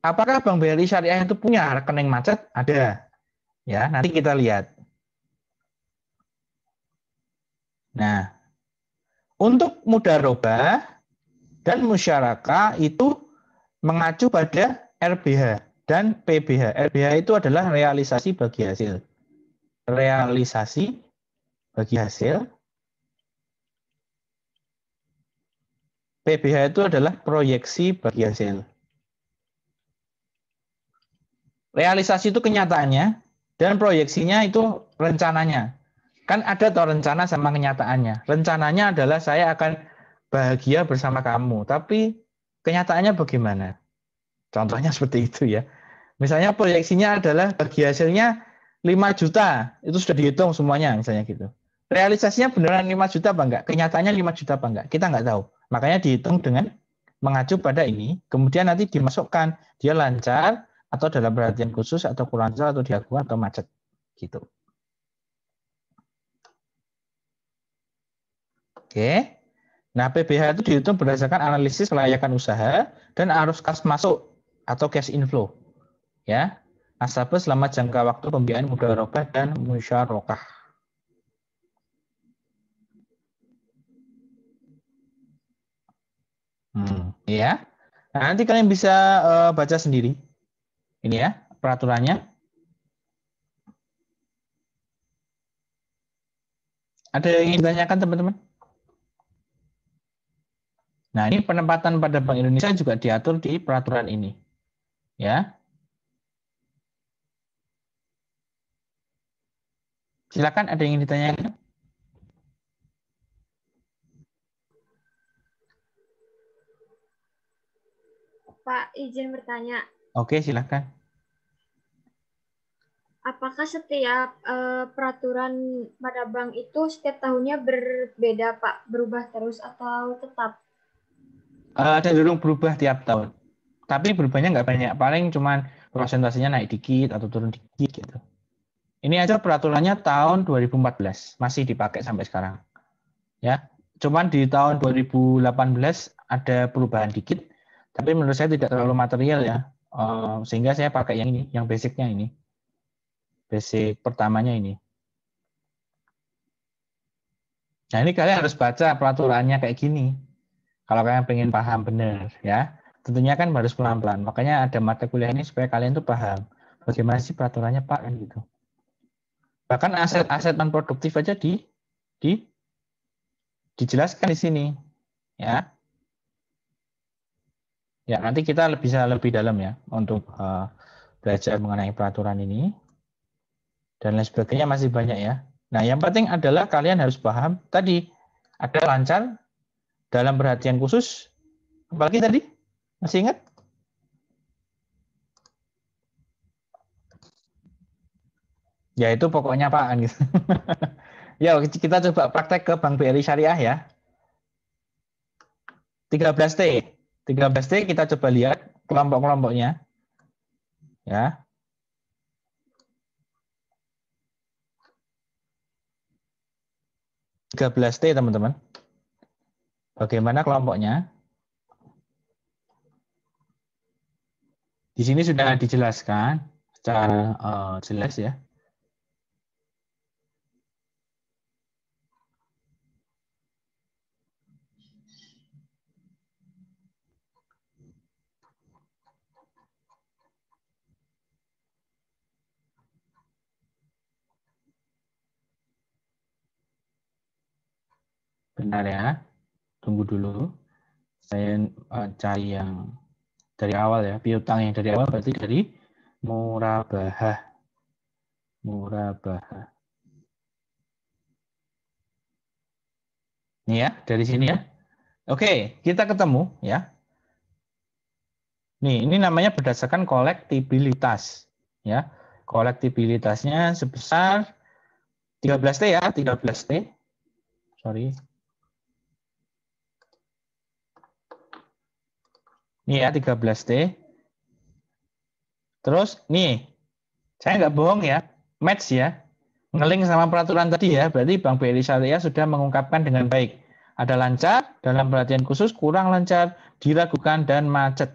Apakah Bank BRI Syariah itu punya rekening macet? Ada. Ya, nanti kita lihat. Nah, untuk mudharabah dan musyarakah itu mengacu pada RBH dan PBH. RBH itu adalah realisasi bagi hasil. Realisasi bagi hasil. PBH itu adalah proyeksi bagi hasil. Realisasi itu kenyataannya, dan proyeksinya itu rencananya. Kan ada toh rencana sama kenyataannya. Rencananya adalah saya akan bahagia bersama kamu, tapi kenyataannya bagaimana? Contohnya seperti itu ya. Misalnya proyeksinya adalah bagi hasilnya 5 juta, itu sudah dihitung semuanya misalnya gitu. Realisasinya beneran 5 juta apa enggak? Kenyataannya 5 juta apa enggak? Kita enggak tahu. Makanya dihitung dengan mengacu pada ini, kemudian nanti dimasukkan dia lancar atau dalam perhatian khusus atau kurang lancar atau diakukan atau macet gitu. Oke. Nah, PBH itu dihitung berdasarkan analisis kelayakan usaha dan arus kas masuk atau cash inflow. Ya. Nasabah selama jangka waktu pembiayaan mudharabah dan musyarakah. Ya. Nah, nanti kalian bisa baca sendiri. Ini ya, peraturannya. Ada yang ingin ditanyakan, teman-teman? Nah, ini penempatan pada Bank Indonesia juga diatur di peraturan ini. Ya. Silakan, ada yang ingin ditanyakan? Pak, izin bertanya. Oke, silakan. Apakah setiap peraturan pada bank itu setiap tahunnya berbeda, Pak? Berubah terus atau tetap? Cenderung berubah tiap tahun. Tapi berubahnya nggak banyak. Paling cuman prosentasenya naik dikit atau turun dikit gitu. Ini aja peraturannya tahun 2014. Masih dipakai sampai sekarang. Ya, cuman di tahun 2018 ada perubahan dikit. Tapi menurut saya tidak terlalu material ya. Sehingga saya pakai yang ini, yang basicnya ini. Basic pertamanya ini. Nah, ini kalian harus baca peraturannya kayak gini. Kalau kalian pengen paham benar, ya. Tentunya kan harus pelan-pelan. Makanya ada mata kuliah ini supaya kalian tuh paham. Bagaimana sih peraturannya, Pak? Kan gitu. Bahkan aset-aset non produktif aja dijelaskan di sini, ya. Ya, nanti kita bisa lebih dalam ya untuk belajar mengenai peraturan ini dan lain sebagainya, masih banyak ya. Nah, yang penting adalah kalian harus paham tadi ada lancar, dalam perhatian khusus, apalagi tadi masih ingat? Ya itu pokoknya apaan gitu. Ya, kita coba praktek ke Bank BRI Syariah ya. 13T. 13T kita coba lihat kelompok-kelompoknya. Ya. 13T teman-teman. Bagaimana kelompoknya? Di sini sudah dijelaskan secara jelas ya. Benar ya. Tunggu dulu. Saya cari yang dari awal ya. Piutang yang dari awal berarti dari murabahah. Murabahah. Ini ya, dari sini ya. Oke, kita ketemu ya. Nih, ini namanya berdasarkan kolektibilitas ya. Kolektibilitasnya sebesar 13T ya, 13T. Sorry. Ini ya, 13T. Terus, nih, saya nggak bohong ya, match ya. Ngeling sama peraturan tadi ya, berarti Bank BRI Syariah sudah mengungkapkan dengan baik. Ada lancar, dalam perhatian khusus, kurang lancar, diragukan, dan macet.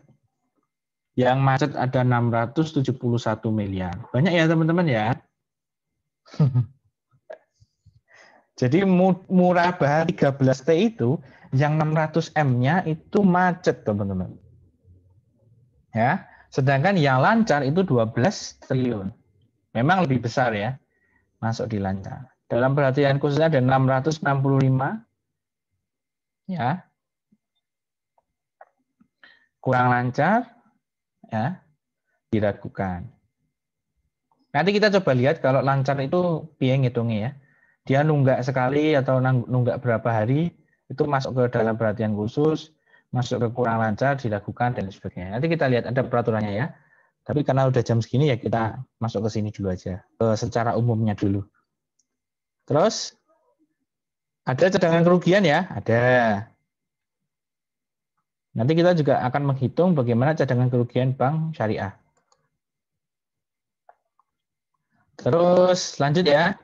Yang macet ada 671 miliar. Banyak ya teman-teman ya. Jadi murabahah 13T itu, yang 600M-nya itu macet teman-teman. Ya, sedangkan yang lancar itu 12 triliun. Memang lebih besar ya, masuk di lancar. Dalam perhatian khususnya ada 665 ya. Kurang lancar ya, diragukan. Nanti kita coba lihat kalau lancar itu piye ngitungnya ya. Dia nunggak sekali atau nunggak berapa hari itu masuk ke dalam perhatian khusus, masuk ke kurang lancar, diragukan dan sebagainya. Nanti kita lihat ada peraturannya ya. Tapi karena udah jam segini ya kita masuk ke sini dulu aja. Secara umumnya dulu. Terus ada cadangan kerugian ya? Ada. Nanti kita juga akan menghitung bagaimana cadangan kerugian bank syariah. Terus lanjut ya.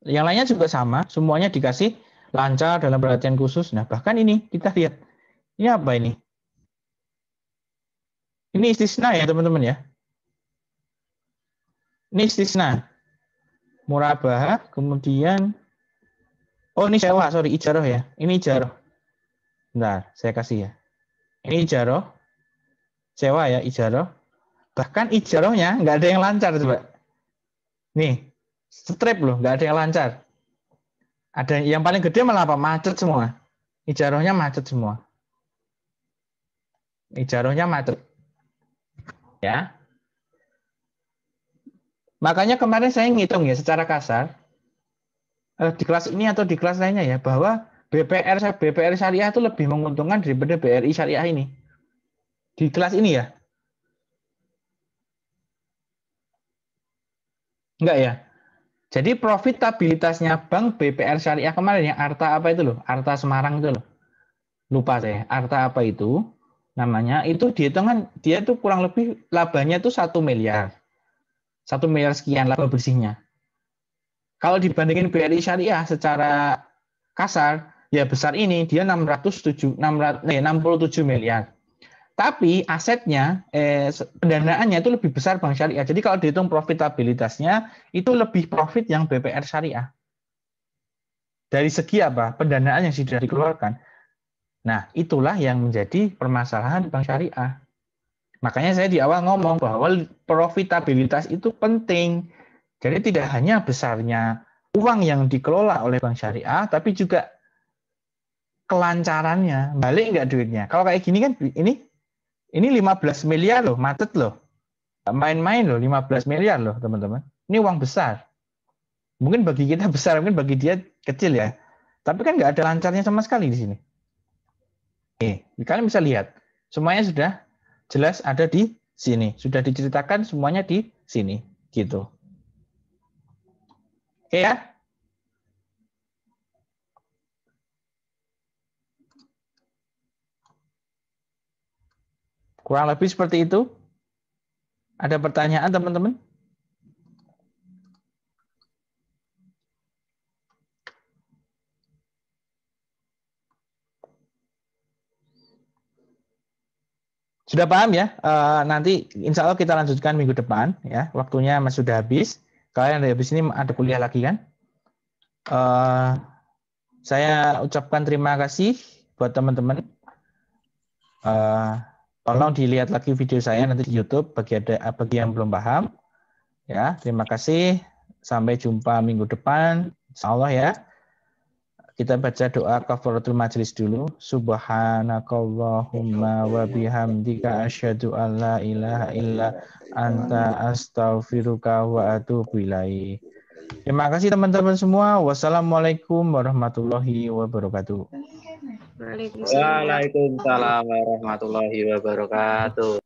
Yang lainnya juga sama, semuanya dikasih lancar dalam perhatian khusus. Nah, bahkan ini kita lihat. Ini apa ini? Ini istisna ya, teman-teman ya. Ini istisna. Murabahah, kemudian oh, ini sewa, sorry, ijarah ya. Ini ijarah. Bentar, saya kasih ya. Ini ijarah. Sewa ya, ijarah. Bahkan ijarahnya nggak ada yang lancar, coba. Nih, strip loh, nggak ada yang lancar. Ada yang paling gede malah apa? Macet semua. Ijarahnya macet semua. Ijarahnya macet. Ya. Makanya kemarin saya ngitung ya secara kasar di kelas ini atau di kelas lainnya ya bahwa BPR Syariah itu lebih menguntungkan daripada BRI Syariah ini. Di kelas ini ya. Enggak ya. Jadi profitabilitasnya Bank BPR Syariah kemarin yang Arta apa itu loh? Arta Semarang itu loh. Lupa saya. Arta apa itu? Namanya itu dihitungan dia tuh kurang lebih labanya tuh 1 miliar. 1 miliar sekian laba bersihnya. Kalau dibandingin BRI Syariah secara kasar, ya besar ini, dia 67 miliar. Tapi asetnya, pendanaannya itu lebih besar Bank Syariah. Jadi kalau dihitung profitabilitasnya, itu lebih profit yang BPR Syariah. Dari segi apa? Pendanaan yang sudah dikeluarkan. Nah, itulah yang menjadi permasalahan Bank Syariah. Makanya saya di awal ngomong bahwa profitabilitas itu penting. Jadi tidak hanya besarnya uang yang dikelola oleh Bank Syariah, tapi juga kelancarannya. Balik nggak duitnya? Kalau kayak gini kan, ini 15 miliar loh, macet loh. Main-main loh, 15 miliar loh teman-teman. Ini uang besar. Mungkin bagi kita besar, mungkin bagi dia kecil ya. Tapi kan nggak ada lancarnya sama sekali di sini. Oke, kalian bisa lihat. Semuanya sudah jelas ada di sini. Sudah diceritakan semuanya di sini. Gitu. Oke ya. Kurang lebih seperti itu. Ada pertanyaan teman-teman? Sudah paham ya? Nanti insya Allah kita lanjutkan minggu depan. Ya, waktunya masih sudah habis. Kalian dari habis ini ada kuliah lagi kan? Saya ucapkan terima kasih buat teman-teman. Tolong dilihat lagi video saya nanti di YouTube bagi yang belum paham. Ya, terima kasih. Sampai jumpa minggu depan. Insya Allah ya. Kita baca doa kafaratul majlis dulu. Subhanakallahumma wa bihamdika asyhadu an la ilaha illa anta astaghfiruka wa atubu ilaik. Terima kasih teman-teman semua. Wassalamualaikum warahmatullahi wabarakatuh. Waalaikumsalam. Waalaikumsalam warahmatullahi wabarakatuh.